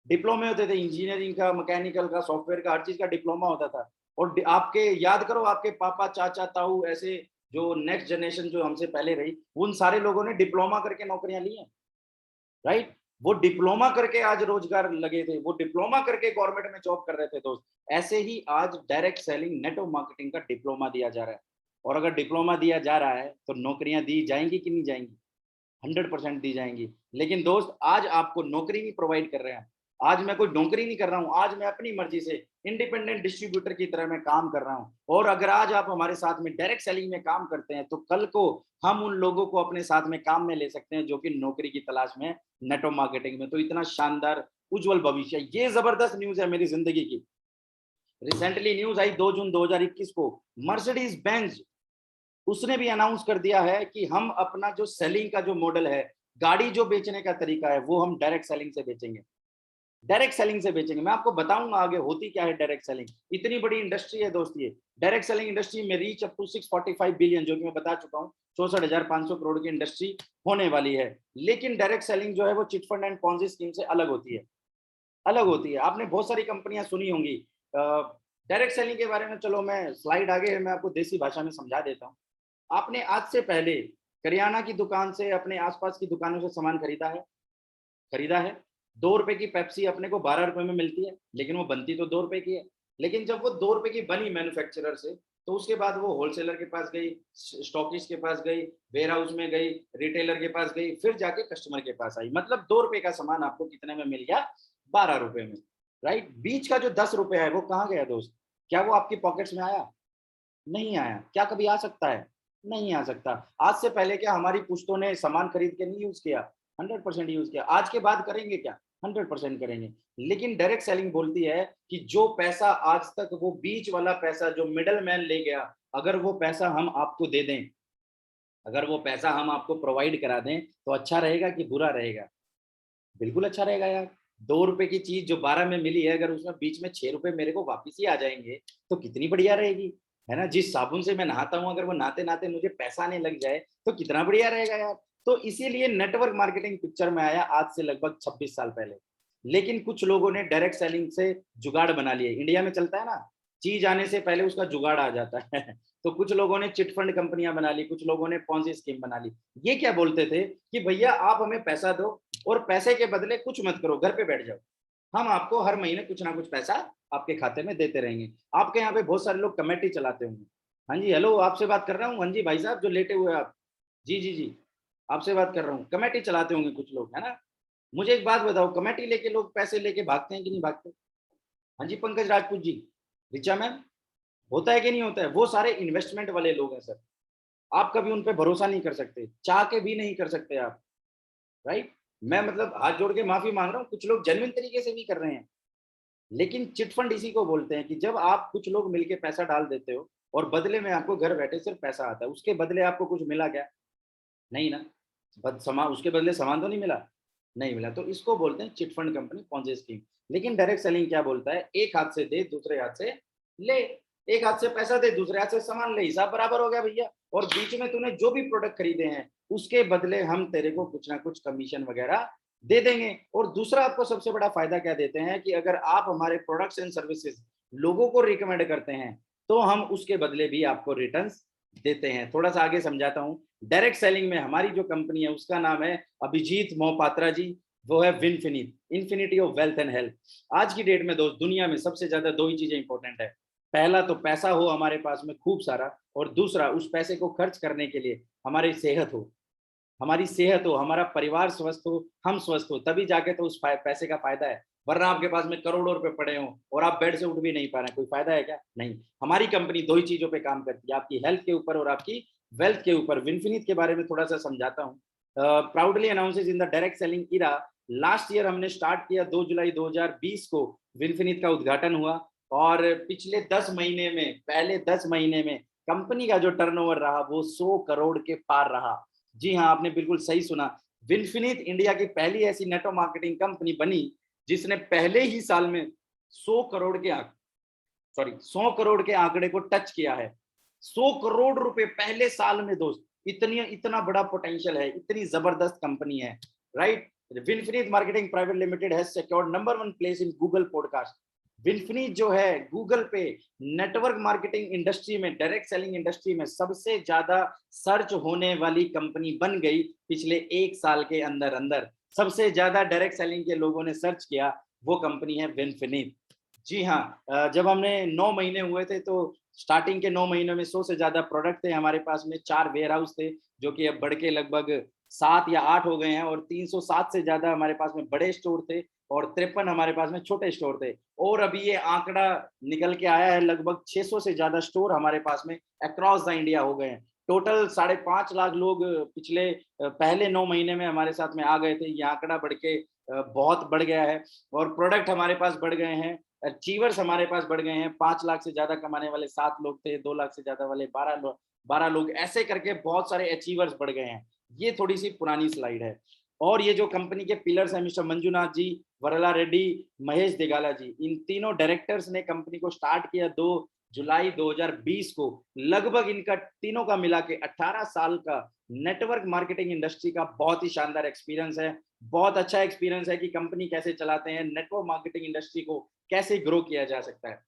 डिप्लोमे होते थे, इंजीनियरिंग का, मैकेनिकल का, सॉफ्टवेयर का, हर चीज का डिप्लोमा होता था। और आपके याद करो, आपके पापा, चाचा, ताऊ, ऐसे जो नेक्स्ट जनरेशन जो हमसे पहले रही, उन सारे लोगों ने डिप्लोमा करके नौकरियां ली हैं। राइट, वो डिप्लोमा करके आज रोजगार लगे थे, वो डिप्लोमा करके गवर्नमेंट में जॉब कर रहे थे दोस्त। ऐसे ही आज डायरेक्ट सेलिंग, नेटवर्क मार्केटिंग का डिप्लोमा दिया जा रहा है। और अगर डिप्लोमा दिया जा रहा है तो नौकरियां दी जाएंगी कि नहीं जाएंगी? 100% दी जाएंगी। लेकिन दोस्त, आज आपको नौकरी नहीं प्रोवाइड कर रहे हैं, आज मैं कोई नौकरी नहीं कर रहा हूं, आज मैं अपनी मर्जी से इंडिपेंडेंट डिस्ट्रीब्यूटर की तरह मैं काम कर रहा हूं। और अगर आज आप हमारे साथ में डायरेक्ट सेलिंग में काम करते हैं, तो कल को हम उन लोगों को अपने साथ में काम में ले सकते हैं जो कि नौकरी की तलाश में, नेटवर्क मार्केटिंग में। तो इतना शानदार उज्जवल भविष्य, ये जबरदस्त न्यूज है मेरी जिंदगी की। रिसेंटली न्यूज आई 2 जून 2021 को, मर्सिडीज बेंज, उसने भी अनाउंस कर दिया है कि हम अपना जो सेलिंग का जो मॉडल है, गाड़ी जो बेचने का तरीका है, वो हम डायरेक्ट सेलिंग से बेचेंगे, डायरेक्ट सेलिंग से बेचेंगे। मैं आपको बताऊंगा आगे होती क्या है डायरेक्ट सेलिंग। इतनी बड़ी इंडस्ट्री है दोस्त, ये डायरेक्ट सेलिंग इंडस्ट्री में रीच अप टू 645 बिलियन, जो कि मैं बता चुका हूँ, 64,500 करोड़ की इंडस्ट्री होने वाली है। लेकिन डायरेक्ट सेलिंग जो है वो चिटफंड एंड पॉन्जी स्कीम से अलग होती है, अलग होती है। आपने बहुत सारी कंपनियां सुनी होंगी डायरेक्ट सेलिंग के बारे में। चलो मैं स्लाइड आगे है, मैं आपको देसी भाषा में समझा देता हूँ। आपने आज से पहले करियाना की दुकान से, अपने आसपास की दुकानों से सामान खरीदा है? खरीदा है। 2 रुपए की पेप्सी अपने को 12 रुपए में मिलती है, लेकिन वो बनती तो 2 रुपए की है। लेकिन जब वो 2 रुपए की बनी मैन्युफैक्चरर से, तो उसके बाद वो होलसेलर के पास गई, स्टॉकिस्ट के पास गई, वेयर हाउस में गई, रिटेलर के पास गई, फिर जाके कस्टमर के पास आई। मतलब 2 रुपए का सामान आपको कितने में मिल गया? 12 रुपए में। राइट, बीच का जो 10 रुपए है वो कहाँ गया दोस्त? क्या वो आपकी पॉकेट्स में आया? नहीं आया। क्या कभी आ सकता है? नहीं आ सकता। आज से पहले क्या हमारी पुश्तों ने सामान खरीद के नहीं यूज किया? 100% यूज किया। आज के बाद करेंगे क्या? 100% करेंगे। लेकिन डायरेक्ट सेलिंग बोलती है कि जो पैसा आज तक वो बीच वाला पैसा जो मिडल मैन ले गया, अगर वो पैसा हम आपको दे दें, अगर वो पैसा हम आपको प्रोवाइड करा दें, तो अच्छा रहेगा कि बुरा रहेगा? बिल्कुल अच्छा रहेगा यार। 2 रुपए की चीज़ जो 12 में मिली है, अगर उसमें बीच में 6 रुपए मेरे को वापस ही आ जाएँगे, तो कितनी बढ़िया रहेगी, है ना? जिस साबुन से मैं नहाता हूँ, अगर वो नहाते-नहाते मुझे पैसा आने लग जाए, तो कितना बढ़िया रहेगा यार। तो इसीलिए नेटवर्क मार्केटिंग पिक्चर में आया आज से लगभग 26 साल पहले। लेकिन कुछ लोगों ने डायरेक्ट सेलिंग से जुगाड़ बना लिए। इंडिया में चलता है ना, चीज़ आने से पहले उसका जुगाड़ आ जाता है। तो कुछ लोगों ने चिट फंड कंपनियाँ बना ली, कुछ लोगों ने पोंज़ी स्कीम बना ली। ये क्या बोलते थे कि भैया आप हमें पैसा दो और पैसे के बदले कुछ मत करो, घर पे बैठ जाओ। हम आपको हर महीने कुछ ना कुछ पैसा आपके खाते में देते रहेंगे। आपके यहाँ पे बहुत सारे लोग कमेटी चलाते होंगे। हाँ जी, हेलो आपसे बात कर रहा हूँ। हाँ जी, भाई साहब जो लेटे हुए हैं आप। जी, जी, जी, आपसे बात कर रहा हूँ। कमेटी चलाते होंगे कुछ लोग, है ना? मुझे एक बात बताओ, कमेटी लेके लोग पैसे लेके भागते हैं कि नहीं भागते? हाँ जी, पंकज राजपूत जी, ऋचा मैम, होता है कि नहीं होता है? वो सारे इन्वेस्टमेंट वाले लोग हैं सर। आप कभी उन पे भरोसा नहीं कर सकते, चाह के भी नहीं कर सकते आप, राइट? मैं मतलब हाथ जोड़ के माफी मांग रहा हूँ, कुछ लोग जेन्युइन तरीके से भी कर रहे हैं। लेकिन चिट फंड इसी को बोलते हैं कि जब आप कुछ लोग मिलके पैसा डाल देते हो और बदले में आपको घर बैठे सिर्फ पैसा आता है, उसके बदले आपको कुछ मिला क्या? नहीं ना। उसके बदले सामान तो नहीं मिला, नहीं मिला। तो इसको बोलते हैं chit fund company, Ponzi scheme. लेकिन डायरेक्ट सेलिंग क्या बोलता है? एक हाथ से दे, दूसरे हाथ से ले। एक हाथ से पैसा दे, दूसरे हाथ से सामान ले, हिसाब बराबर हो गया भैया। और बीच में तूने जो भी प्रोडक्ट खरीदे हैं, उसके बदले हम तेरे को कुछ ना कुछ कमीशन वगैरह दे देंगे। और दूसरा आपको सबसे बड़ा फायदा क्या देते हैं कि अगर आप हमारे प्रोडक्ट्स एंड सर्विसेज लोगों को रिकमेंड करते हैं, तो हम उसके बदले भी आपको रिटर्न्स देते हैं। थोड़ा सा आगे समझाता हूँ। डायरेक्ट सेलिंग में हमारी जो कंपनी है उसका नाम है अभिजीत मोहपात्रा जी, वो है Vinfinit, infinity of wealth and health. आज की डेट में दोस्त दुनिया में सबसे ज्यादा दो ही चीजें इंपॉर्टेंट है। पहला तो पैसा हो हमारे पास में खूब सारा, और दूसरा उस पैसे को खर्च करने के लिए हमारी सेहत हो। हमारी सेहत हो, हमारा परिवार स्वस्थ हो, हम स्वस्थ हो, तभी जाके तो उस पैसे का फायदा है। वरना आपके पास में करोड़ों रुपए पड़े हों और आप बेड से उठ भी नहीं पा रहे हैं, कोई फायदा है क्या? नहीं। हमारी कंपनी दो ही चीजों पे काम करती है, आपकी हेल्थ के ऊपर और आपकी वेल्थ के ऊपर। विनफिनिट के बारे में थोड़ा सा समझाता हूँ। Proudly announces in the direct selling era. Last year हमने स्टार्ट किया 2 जुलाई 2020 को विनफिनिट का उद्घाटन हुआ। और पिछले 10 महीने में, पहले 10 महीने में कंपनी का जो टर्नओवर रहा वो 100 करोड़ के पार रहा। जी हाँ, आपने बिल्कुल सही सुना। विनफिनिट इंडिया की पहली ऐसी नेटवर्क मार्केटिंग कंपनी बनी जिसने पहले ही साल में 100 करोड़ के 100 करोड़ के आंकड़े को टच किया है। 100 करोड़ रुपए पहले साल में दोस्त, इतनी इतना बड़ा पोटेंशियल है, इतनी जबरदस्त कंपनी है, right? Vinfinit marketing private limited has secured number 1 place in Google podcast. Vinfinit जो है गूगल पे नेटवर्क मार्केटिंग इंडस्ट्री में, डायरेक्ट सेलिंग इंडस्ट्री में सबसे ज्यादा सर्च होने वाली कंपनी बन गई पिछले 1 साल के अंदर अंदर। सबसे ज्यादा डायरेक्ट सेलिंग के लोगों ने सर्च किया, वो कंपनी है विनफिनिट। जी हाँ, जब हमने 9 महीने हुए थे तो स्टार्टिंग के 9 महीनों में 100 से ज्यादा प्रोडक्ट थे हमारे पास में, 4 वेयर हाउस थे जो कि अब बढ़ के लगभग 7 या 8 हो गए हैं, और 307 से ज्यादा हमारे पास में बड़े स्टोर थे और 53 हमारे पास में छोटे स्टोर थे। और अभी ये आंकड़ा निकल के आया है, लगभग 600 से ज्यादा स्टोर हमारे पास में अक्रॉस द इंडिया हो गए हैं। टोटल 5.5 लाख लोग पिछले पहले 9 महीने में हमारे साथ में आ गए थे। ये आंकड़ा बढ़ के बहुत बढ़ गया है। और प्रोडक्ट हमारे पास बढ़ गए हैं, अचीवर्स हमारे पास बढ़ गए हैं। 5 लाख से ज्यादा कमाने वाले 7 लोग थे, 2 लाख से ज्यादा वाले 12 लोग, ऐसे करके बहुत सारे अचीवर्स बढ़ गए हैं। ये थोड़ी सी पुरानी स्लाइड है। और ये जो कंपनी के पिलर्स हैं, मिस्टर मंजुनाथ जी, वरला रेड्डी, महेश दिगाला जी, इन तीनों डायरेक्टर्स ने कंपनी को स्टार्ट किया 2 जुलाई 2020 को। लगभग इनका तीनों का मिला के 18 साल का नेटवर्क मार्केटिंग इंडस्ट्री का बहुत ही शानदार एक्सपीरियंस है। बहुत अच्छा एक्सपीरियंस है कि कंपनी कैसे चलाते हैं, नेटवर्क मार्केटिंग इंडस्ट्री को कैसे ग्रो किया जा सकता है।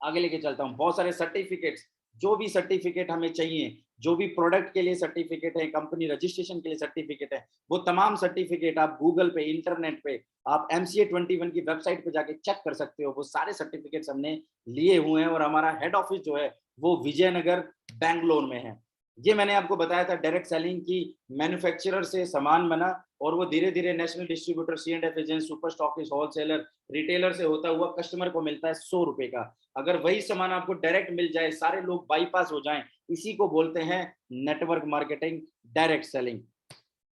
आगे लेके चलता हूँ। बहुत सारे सर्टिफिकेट्स, जो भी सर्टिफिकेट हमें चाहिए, जो भी प्रोडक्ट के लिए सर्टिफिकेट है, कंपनी रजिस्ट्रेशन के लिए सर्टिफिकेट है, वो तमाम सर्टिफिकेट आप गूगल पे, इंटरनेट पे, आप MCA21 की वेबसाइट पे जाके चेक कर सकते हो। वो सारे सर्टिफिकेट्स हमने लिए हुए हैं और हमारा हेड ऑफिस जो है वो विजयनगर, बैंगलोर में है। ये मैंने आपको बताया था डायरेक्ट सेलिंग की मैन्युफैक्चरर से सामान बना और वो धीरे धीरे national distributor, C&F agent, super stockist, wholesaler, retailer से होता हुआ कस्टमर को मिलता है 100 रुपए का। अगर वही सामान आपको डायरेक्ट मिल जाए, सारे लोग बाईपास हो जाएं, इसी को बोलते हैं network marketing, direct selling,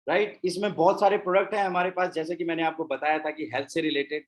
right. इसमें बहुत सारे प्रोडक्ट हैं हमारे पास, जैसे कि मैंने आपको बताया था कि हेल्थ से रिलेटेड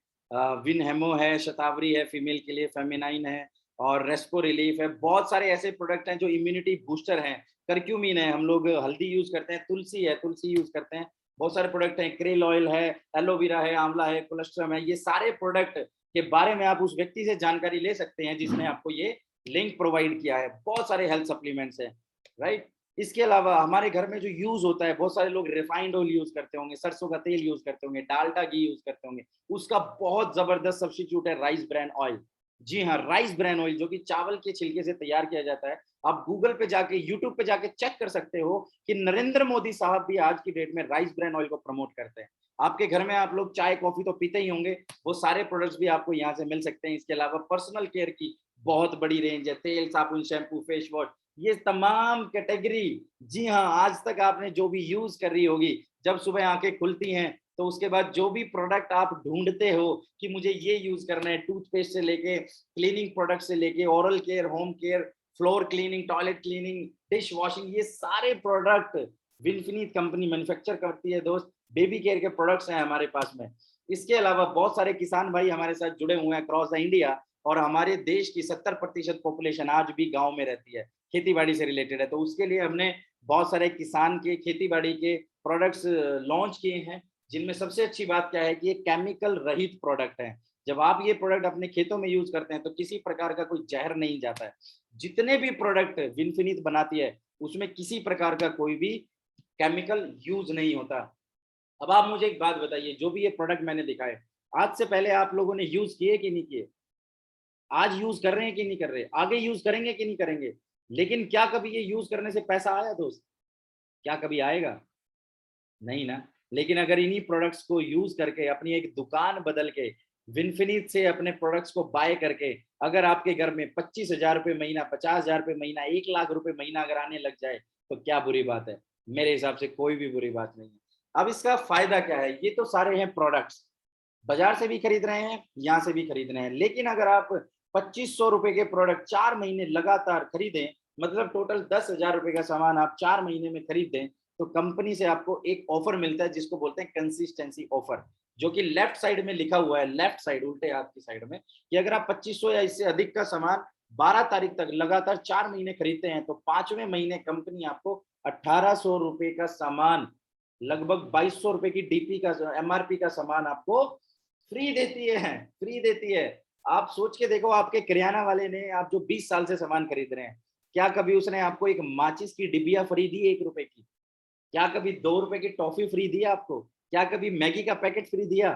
विन हेमो है, शतावरी है फीमेल के लिए, फेमिनाइन है, और रेस्पो रिलीफ है। बहुत सारे ऐसे प्रोडक्ट हैं जो इम्यूनिटी बूस्टर हैं। करक्यूमिन है, हम लोग हल्दी यूज करते हैं, तुलसी है, तुलसी यूज करते हैं। बहुत सारे प्रोडक्ट हैं, क्रेल ऑयल है, एलोवेरा है, आंवला है, कोलेस्ट्रम है। ये सारे प्रोडक्ट के बारे में आप उस व्यक्ति से जानकारी ले सकते हैं जिसने आपको ये लिंक प्रोवाइड किया है। बहुत सारे हेल्थ सप्लीमेंट्स हैं, राइट। इसके अलावा हमारे घर में जो यूज होता है, बहुत सारे लोग रिफाइंड ऑयल यूज करते होंगे, सरसों का तेल यूज करते होंगे, डालडा घी यूज करते होंगे। उसका बहुत जबरदस्त सब्स्टिट्यूट है राइस ब्रान ऑयल। जी हाँ, राइस ब्रान ऑयल जो कि चावल के छिलके से तैयार किया जाता है। आप गूगल पे जाके, यूट्यूब पे जाके चेक कर सकते हो कि नरेंद्र मोदी साहब भी आज की डेट में राइस ब्रान ऑयल को प्रमोट करते हैं। आपके घर में आप लोग चाय कॉफी तो पीते ही होंगे, वो सारे प्रोडक्ट्स भी आपको यहाँ से मिल सकते हैं। इसके अलावा पर्सनल केयर की बहुत बड़ी रेंज है, तेल, साबुन, शैम्पू, फेस वॉश, ये तमाम कैटेगरी। जी हाँ, आज तक आपने जो भी यूज कर रही होगी, जब सुबह आंखें खुलती हैं तो उसके बाद जो भी प्रोडक्ट आप ढूंढते हो कि मुझे ये यूज करना है, टूथपेस्ट से लेके क्लीनिंग प्रोडक्ट से लेके oral care, home care, floor cleaning, toilet cleaning, dish washing, ये सारे प्रोडक्ट विनफिनीत कंपनी मैन्युफैक्चर करती है दोस्त। बेबी केयर के प्रोडक्ट्स हैं हमारे पास में। इसके अलावा बहुत सारे किसान भाई हमारे साथ जुड़े हुए हैं अक्रॉस द इंडिया, और हमारे देश की 70% पॉपुलेशन आज भी गांव में रहती है, खेती बाड़ी से रिलेटेड है। तो उसके लिए हमने बहुत सारे किसान के खेती बाड़ी के प्रोडक्ट्स लॉन्च किए हैं, जिनमें सबसे अच्छी बात क्या है कि ये केमिकल रहित प्रोडक्ट है। जब आप ये प्रोडक्ट अपने खेतों में यूज करते हैं तो किसी प्रकार का कोई जहर नहीं जाता है। जितने भी प्रोडक्ट विनफिनिट बनाती है उसमें किसी प्रकार का कोई भी केमिकल यूज नहीं होता। अब आप मुझे एक बात बताइए, जो भी ये प्रोडक्ट मैंने दिखाए, आज से पहले आप लोगों ने यूज किए कि नहीं किए? आज यूज कर रहे हैं कि नहीं कर रहे? आगे यूज करेंगे कि नहीं करेंगे? लेकिन क्या कभी ये यूज करने से पैसा आया दोस्त? क्या कभी आएगा? नहीं ना। लेकिन अगर इन्हीं प्रोडक्ट्स को यूज करके अपनी एक दुकान बदल के विनफिनिट से अपने प्रोडक्ट्स को बाय करके अगर आपके घर में 25,000 रुपये महीना, 50,000 रुपये महीना, 1 लाख रुपए महीना अगर आने लग जाए तो क्या बुरी बात है? मेरे हिसाब से कोई भी बुरी बात नहीं है। अब इसका फायदा क्या है? ये तो सारे हैं प्रोडक्ट्स, बाजार से भी खरीद रहे हैं, यहाँ से भी खरीद रहे हैं। लेकिन अगर आप 2500 रुपए के प्रोडक्ट 4 महीने लगातार खरीदें, मतलब टोटल 10,000 रुपए का सामान आप 4 महीने में खरीदें, तो कंपनी से आपको एक ऑफर मिलता है जिसको बोलते हैं कंसिस्टेंसी ऑफर, जो कि लेफ्ट साइड में लिखा हुआ है, लेफ्ट साइड उल्टे हाथ की साइड में, कि अगर आप 2500 या इससे अधिक का सामान 12 तारीख तक लगातार 4 महीने खरीदते हैं तो 5वें महीने कंपनी आपको 1800 रुपए का सामान, लगभग 2200 रुपए की डीपी का एमआरपी का सामान आपको फ्री देती है, फ्री देती है। आप सोच के देखो, आपके किराना वाले ने, आप जो 20 साल से सामान खरीद रहे हैं, क्या कभी उसने आपको एक माचिस की डिबिया फ्री दी 1 रुपए की? क्या कभी 2 रुपए की टॉफी फ्री दिया आपको? क्या कभी मैगी का पैकेट फ्री दिया?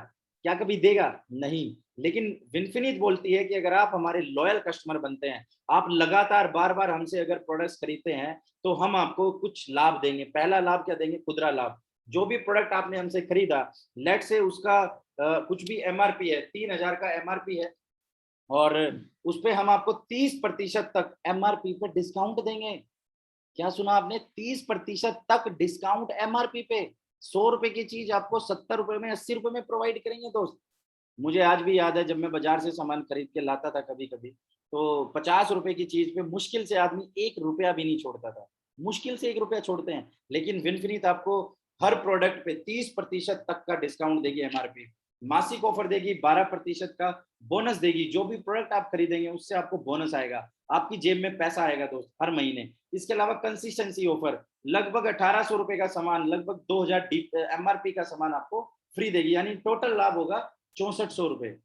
क्या कभी देगा? नहीं। लेकिन विनफिनिट बोलती है कि अगर आप हमारे लॉयल कस्टमर बनते हैं, आप लगातार बार बार हमसे अगर प्रोडक्ट्स खरीदते हैं, तो हम आपको कुछ लाभ देंगे। पहला लाभ क्या देंगे? खुदरा लाभ। जो भी प्रोडक्ट आपने हमसे खरीदा, लेट से उसका कुछ भी एमआरपी है, 3,000 का एमआरपी है, और उस पे हम आपको 30% तक एमआरपी पे डिस्काउंट देंगे। क्या सुना आपने? 30% तक डिस्काउंट एमआरपी पे। 100 रुपए की चीज आपको 70 रुपए में, 80 रुपए में प्रोवाइड करेंगे दोस्त। मुझे आज भी याद है, जब मैं बाजार से सामान खरीद के लाता था कभी कभी, तो 50 रुपए की चीज पे मुश्किल से आदमी 1 रुपया भी नहीं छोड़ता था। मुश्किल से 1 रुपया छोड़ते हैं, लेकिन विनफिनिट आपको हर प्रोडक्ट पे 30% तक का डिस्काउंट देगी एमआरपी। मासिक ऑफर देगी, 12% का बोनस देगी। जो भी प्रोडक्ट आप खरीदेंगे उससे आपको बोनस आएगा, आपकी जेब में पैसा आएगा दोस्त हर महीने। इसके अलावा कंसिस्टेंसी ऑफर, लगभग 1800 रुपए का सामान, लगभग 2000 एमआरपी का सामान आपको फ्री देगी, यानी टोटल लाभ होगा 6400 रुपए।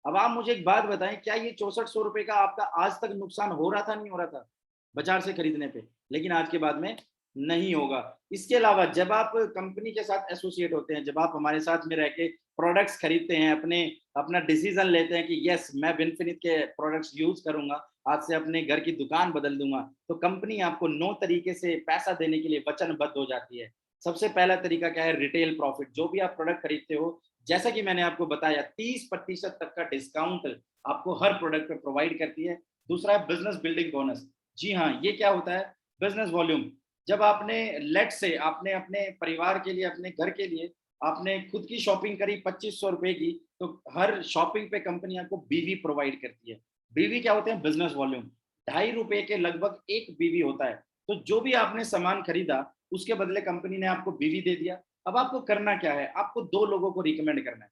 अब आप मुझे एक बात बताएं, क्या ये 6400 रुपए का आपका आज तक नुकसान हो रहा था, नहीं हो रहा था बाजार से खरीदने पे? लेकिन आज के बाद में नहीं होगा। इसके अलावा जब आप कंपनी के साथ एसोसिएट होते हैं, जब आप हमारे साथ में रह के प्रोडक्ट्स खरीदते हैं, अपना डिसीजन लेते हैं कि यस मैं विनफिनिट के प्रोडक्ट्स यूज करूंगा, आज से अपने घर की दुकान बदल दूंगा, तो कंपनी आपको 9 तरीके से पैसा देने के लिए वचनबद्ध हो जाती है। सबसे पहला तरीका क्या है? Retail profit. जो भी आप प्रोडक्ट खरीदते हो, जैसा कि मैंने आपको बताया, 30% तक का डिस्काउंट आपको हर प्रोडक्ट पे प्रोवाइड करती है। दूसरा है बिजनेस बिल्डिंग बोनस। जी हाँ, ये क्या होता है? Business volume. जब आपने लेट से आपने अपने परिवार के लिए, अपने घर के लिए आपने खुद की शॉपिंग करी 2500 रुपए की, तो हर शॉपिंग पे कंपनी आपको बीवी प्रोवाइड करती है। बीवी क्या होते हैं? Business volume. ₹2.5 के लगभग एक बीवी होता है। तो जो भी आपने सामान खरीदा उसके बदले कंपनी ने आपको बीवी दे दिया। अब आपको करना क्या है? आपको 2 लोगों को रिकमेंड करना है।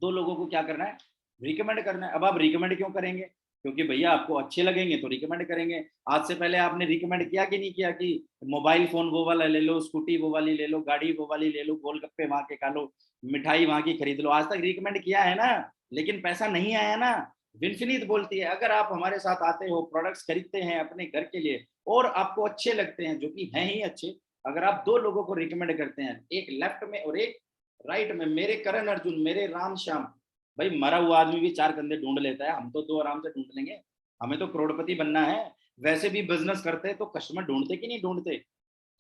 2 लोगों को क्या करना है? रिकमेंड करना है। अब आप रिकमेंड क्यों करेंगे? क्योंकि भैया आपको अच्छे लगेंगे तो रिकमेंड करेंगे। आज से पहले आपने रिकमेंड किया कि नहीं किया कि मोबाइल फ़ोन वो वाला ले लो, स्कूटी वो वाली ले लो, गाड़ी वो वाली ले लो, गोलगप्पे वहाँ के खा लो, मिठाई वहाँ की खरीद लो। आज तक रिकमेंड किया है ना, लेकिन पैसा नहीं आया ना। विनफिनीत बोलती है, अगर आप हमारे साथ आते हो, प्रोडक्ट्स खरीदते हैं अपने घर के लिए और आपको अच्छे लगते हैं, जो कि हैं ही अच्छे, अगर आप 2 लोगों को रिकमेंड करते हैं, एक लेफ्ट में और एक राइट में, मेरे करण अर्जुन, मेरे राम श्याम, भाई मरा हुआ आदमी भी 4 कंधे ढूंढ लेता है, हम तो 2 आराम से ढूंढ लेंगे। हमें तो करोड़पति बनना है। वैसे भी बिजनेस करते तो कस्टमर ढूंढते कि नहीं ढूंढते?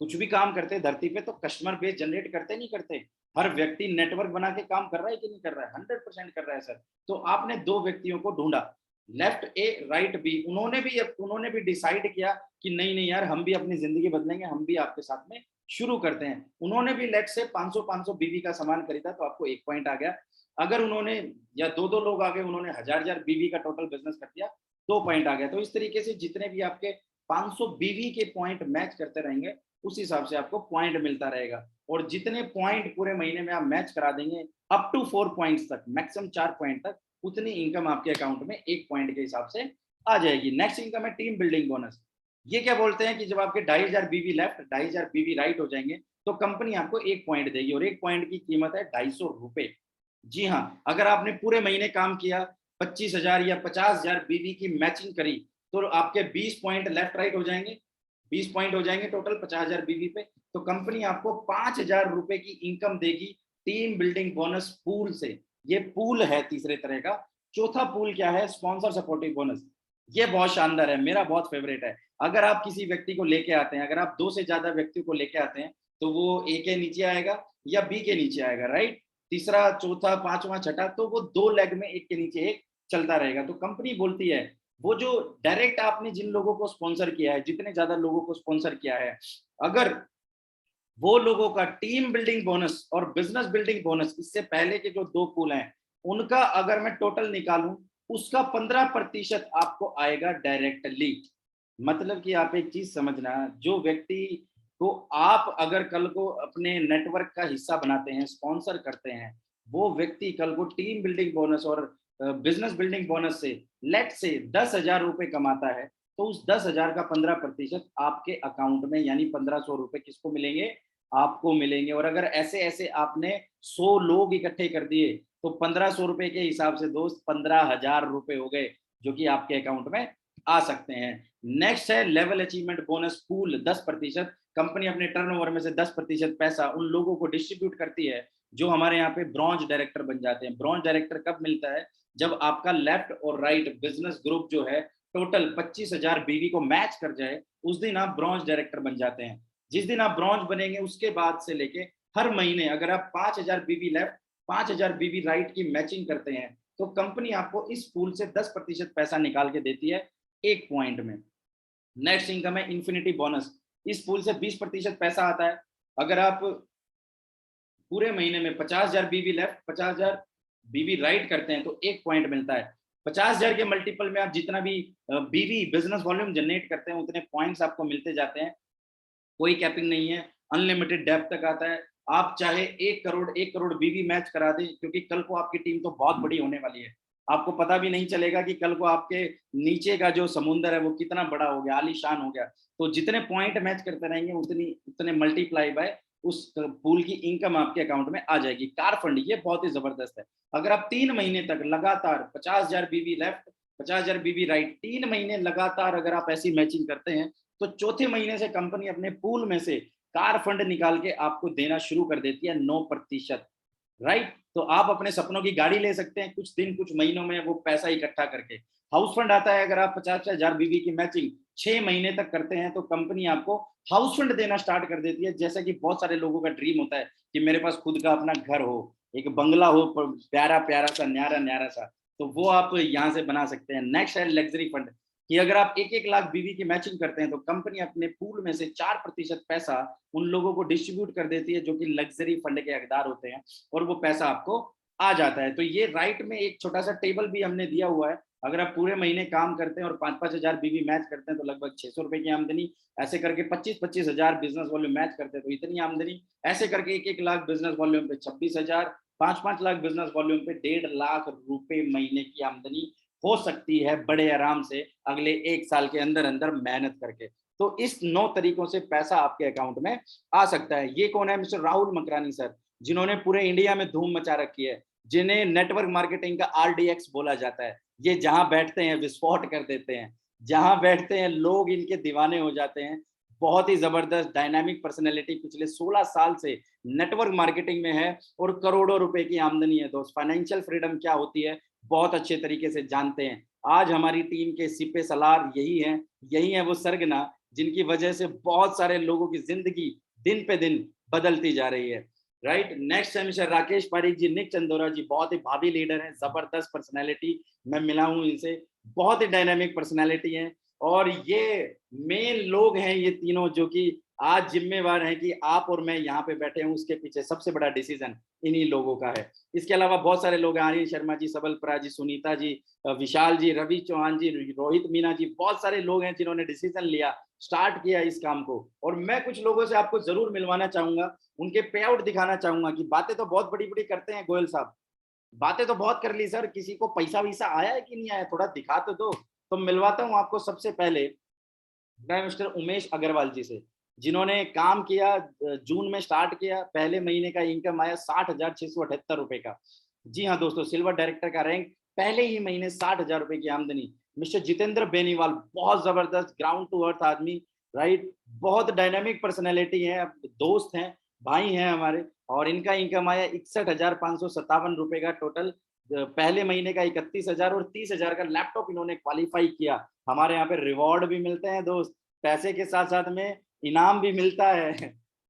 कुछ भी काम करते धरती पे तो कस्टमर बेस जनरेट करते नहीं करते? हर व्यक्ति नेटवर्क बना के काम कर रहा है कि नहीं कर रहा है? 100% कर रहा है सर। तो आपने 2 व्यक्तियों को ढूंढा, लेफ्ट ए राइट बी, उन्होंने भी डिसाइड किया कि नहीं नहीं यार, हम भी अपनी जिंदगी बदलेंगे, हम भी आपके साथ में शुरू करते हैं। उन्होंने भी लेट से 500 बीवी का सामान खरीदा तो आपको 1 पॉइंट आ गया। अगर उन्होंने, या 2-2 लोग आ गए, उन्होंने 1000 बीवी का टोटल बिजनेस कर दिया, 2 पॉइंट आ गया। तो इस तरीके से जितने भी आपके 500 बीवी के पॉइंट मैच करते रहेंगे, उस हिसाब से आपको पॉइंट मिलता रहेगा। और जितने पॉइंट पूरे महीने में आप मैच करा देंगे, अप टू 4 पॉइंट्स तक, मैक्सिमम 4 पॉइंट तक, उतनी इनकम आपके अकाउंट में 1 पॉइंट के हिसाब से आ जाएगी। नेक्स्ट इनकम है टीम बिल्डिंग बोनस। ये क्या बोलते हैं कि जब आपके 2500 बीवी लेफ्ट, 2500 बीवी राइट हो जाएंगे, तो कंपनी आपको 1 पॉइंट देगी और 1 पॉइंट की कीमत है ₹250। जी हाँ, अगर आपने पूरे महीने काम किया, 25,000 या 50,000 बीवी की मैचिंग करी, तो आपके 20 पॉइंट लेफ्ट राइट हो जाएंगे, 20 पॉइंट हो जाएंगे टोटल 50,000 बीवी पे। तो कंपनी आपको ₹5,000 की इनकम देगी टीम बिल्डिंग बोनस पूल से। ये पूल है तीसरे तरह का। चौथा पूल क्या है? Sponsor supportive bonus. ये बहुत शानदार है, मेरा बहुत फेवरेट है। अगर आप किसी व्यक्ति को लेके आते हैं, अगर आप 2 से ज्यादा व्यक्तियों को लेके आते हैं, तो वो ए के नीचे आएगा या बी के नीचे आएगा, राइट? तीसरा, चौथा, पांचवा, छठा, तो वो 2 लेग में एक के नीचे एक चलता रहेगा। तो कंपनी बोलती है, वो जो डायरेक्ट आपने जिन लोगों को स्पॉन्सर किया है, जितने ज्यादा लोगों को स्पॉन्सर किया है, अगर वो लोगों का टीम बिल्डिंग बोनस और बिजनेस बिल्डिंग बोनस, इससे पहले के जो 2 पूल हैं, उनका अगर मैं टोटल निकालूं, उसका 15% आपको आएगा डायरेक्टली। मतलब कि आप एक चीज समझना, जो व्यक्ति को आप अगर कल को अपने नेटवर्क का हिस्सा बनाते हैं, स्पॉन्सर करते हैं, वो व्यक्ति कल को टीम बिल्डिंग बोनस और बिजनेस बिल्डिंग बोनस से लेट से 10,000 रुपए कमाता है, तो उस 10,000 का 15% आपके अकाउंट में, यानी 1,500 रुपए किसको मिलेंगे? आपको मिलेंगे। और अगर ऐसे ऐसे आपने 100 लोग इकट्ठे कर दिए, तो 1,500 रुपए के हिसाब से दोस्त 15,000 रुपए हो गए, जो कि आपके अकाउंट में आ सकते हैं। नेक्स्ट है level achievement bonus pool 10%। Company अपने टर्नओवर में से 10% पैसा उन लोगों को डिस्ट्रीब्यूट करती है जो हमारे यहाँ पे ब्रॉन्ज डायरेक्टर बन जाते हैं। ब्रॉन्ज डायरेक्टर कब मिलता है? जब आपका लेफ्ट और राइट बिजनेस ग्रुप जो है टोटल 25,000 बीवी को मैच कर जाए, उस दिन आप ब्रॉन्ज डायरेक्टर बन जाते हैं। जिस दिन आप ब्रॉन्ज बनेंगे, उसके बाद से लेके हर महीने अगर आप 5,000 बीवी लेफ्ट, 5,000 बीवी राइट की मैचिंग करते हैं, तो कंपनी आपको इस पूल से 10% पैसा निकाल के देती है 1 पॉइंट में। नेक्स्ट इनकम है इन्फिनिटी बोनस। इस पूल से 20% पैसा आता है। अगर आप पूरे महीने में 50,000 बीवी लेफ्ट, 50,000 बीवी राइट करते हैं, तो 1 पॉइंट मिलता है। 50,000 के मल्टीपल में आप जितना भी बीवी बिजनेस वॉल्यूम जनरेट करते हैं, उतने पॉइंट्स आपको मिलते जाते हैं। कोई कैपिंग नहीं है, अनलिमिटेड डेप्थ तक आता है। आप चाहे 1 करोड़ बीवी मैच करा दें, क्योंकि कल को आपकी टीम तो बहुत बड़ी होने वाली है। आपको पता भी नहीं चलेगा कि कल को आपके नीचे का जो समुंदर है वो कितना बड़ा हो गया, आलीशान हो गया। तो जितने पॉइंट मैच करते रहेंगे, उतने मल्टीप्लाई बाय उस पूल की इनकम आपके अकाउंट में आ जाएगी। कार फंड ये बहुत ही जबरदस्त है। अगर आप 3 महीने तक लगातार 50,000 बीवी लेफ्ट, 50,000 बीवी राइट, 3 महीने लगातार अगर आप ऐसी मैचिंग करते हैं, तो चौथे महीने से कंपनी अपने पूल में से कार फंड निकाल के आपको देना शुरू कर देती है 9%, राइट? तो आप अपने सपनों की गाड़ी ले सकते हैं कुछ दिन, कुछ महीनों में वो पैसा इकट्ठा करके। हाउस फंड आता है, अगर आप 50,000 बीवी की मैचिंग 6 महीने तक करते हैं, तो कंपनी आपको हाउस फंड देना स्टार्ट कर देती है। जैसा कि बहुत सारे लोगों का ड्रीम होता है कि मेरे पास खुद का अपना घर हो, एक बंगला हो, प्यारा प्यारा सा, न्यारा न्यारा सा, तो वो आप यहाँ से बना सकते हैं। नेक्स्ट है लग्जरी फंड। कि अगर आप 1-1 लाख बीवी की मैचिंग करते हैं तो कंपनी अपने पूल में से 4% पैसा उन लोगों को डिस्ट्रीब्यूट कर देती है जो कि लग्जरी फंड के हकदार होते हैं, और वो पैसा आपको आ जाता है। तो ये राइट में एक छोटा सा टेबल भी हमने दिया हुआ है। अगर आप पूरे महीने काम करते हैं और 5-5 हजार बीवी मैच करते हैं तो लगभग 600 रुपए की आमदनी, ऐसे करके 25-25 हजार बिजनेस वॉल्यूम मैच करते हैं तो इतनी आमदनी, ऐसे करके 1-1 लाख बिजनेस वॉल्यूम पे 26 हजार, 5-5 लाख बिजनेस वॉल्यूम पे 1.5 लाख रुपए महीने की आमदनी हो सकती है बड़े आराम से अगले 1 साल के अंदर अंदर मेहनत करके। तो इस 9 तरीकों से पैसा आपके अकाउंट में आ सकता है। ये कौन है? मिस्टर राहुल मकरानी सर, जिन्होंने पूरे इंडिया में धूम मचा रखी है, जिन्हें नेटवर्क मार्केटिंग का आरडीएक्स बोला जाता है। ये जहां बैठते हैं विस्फोट कर देते हैं, जहां बैठते हैं लोग इनके दीवाने हो जाते हैं। बहुत ही जबरदस्त डायनामिक पर्सनैलिटी, पिछले 16 साल से नेटवर्क मार्केटिंग में है और करोड़ों रुपए की आमदनी है। दोस्त, फाइनेंशियल फ्रीडम क्या होती है बहुत अच्छे तरीके से जानते हैं। आज हमारी टीम के सिपे सलार यही है वो सरगना जिनकी वजह से बहुत सारे लोगों की जिंदगी दिन पे दिन बदलती जा रही है। राइट, नेक्स्ट है मिस्टर राकेश पारीक जी, निक चंदोरा जी, बहुत ही भावी लीडर हैं, जबरदस्त पर्सनैलिटी, मैं मिला हूँ इनसे, बहुत ही डायनामिक पर्सनैलिटी है। और ये मेन लोग हैं ये तीनों जो कि आज जिम्मेवार हैं कि आप और मैं यहाँ पे बैठे हूँ, उसके पीछे सबसे बड़ा डिसीजन इन्हीं लोगों का है। इसके अलावा बहुत सारे लोग हैं, आर्यन शर्मा जी, सबलप्रा जी, सुनीता जी, विशाल जी, रवि चौहान जी, रोहित मीना जी, बहुत सारे लोग हैं जिन्होंने डिसीजन लिया, स्टार्ट किया इस काम को। और मैं कुछ लोगों से आपको जरूर मिलवाना चाहूंगा, उनके पे आउट दिखाना चाहूंगा कि बातें तो बहुत बड़ी बड़ी करते हैं गोयल साहब, बातें तो बहुत कर ली सर, किसी को पैसा वैसा आया है कि नहीं आया, थोड़ा दिखा तो दो। तो मिलवाता हूँ आपको सबसे पहले मैं मिस्टर उमेश अग्रवाल जी से, जिन्होंने काम किया, जून में स्टार्ट किया, पहले महीने का इनकम आया 60,678 रुपए का। जी हाँ दोस्तों, सिल्वर डायरेक्टर का रैंक, पहले ही महीने 60,000 रुपए की आमदनी। मिस्टर जितेंद्र बेनीवाल, बहुत जबरदस्त ग्राउंड टू अर्थ आदमी, राइट, बहुत डायनामिक पर्सनैलिटी है, दोस्त हैं, भाई हैं हमारे, और इनका इनकम आया 61,557 रुपए का टोटल। पहले महीने का 31,000 और 30,000 का लैपटॉप इन्होंने क्वालिफाई किया। हमारे यहाँ पे रिवॉर्ड भी मिलते हैं दोस्त, पैसे के साथ साथ में इनाम भी मिलता है।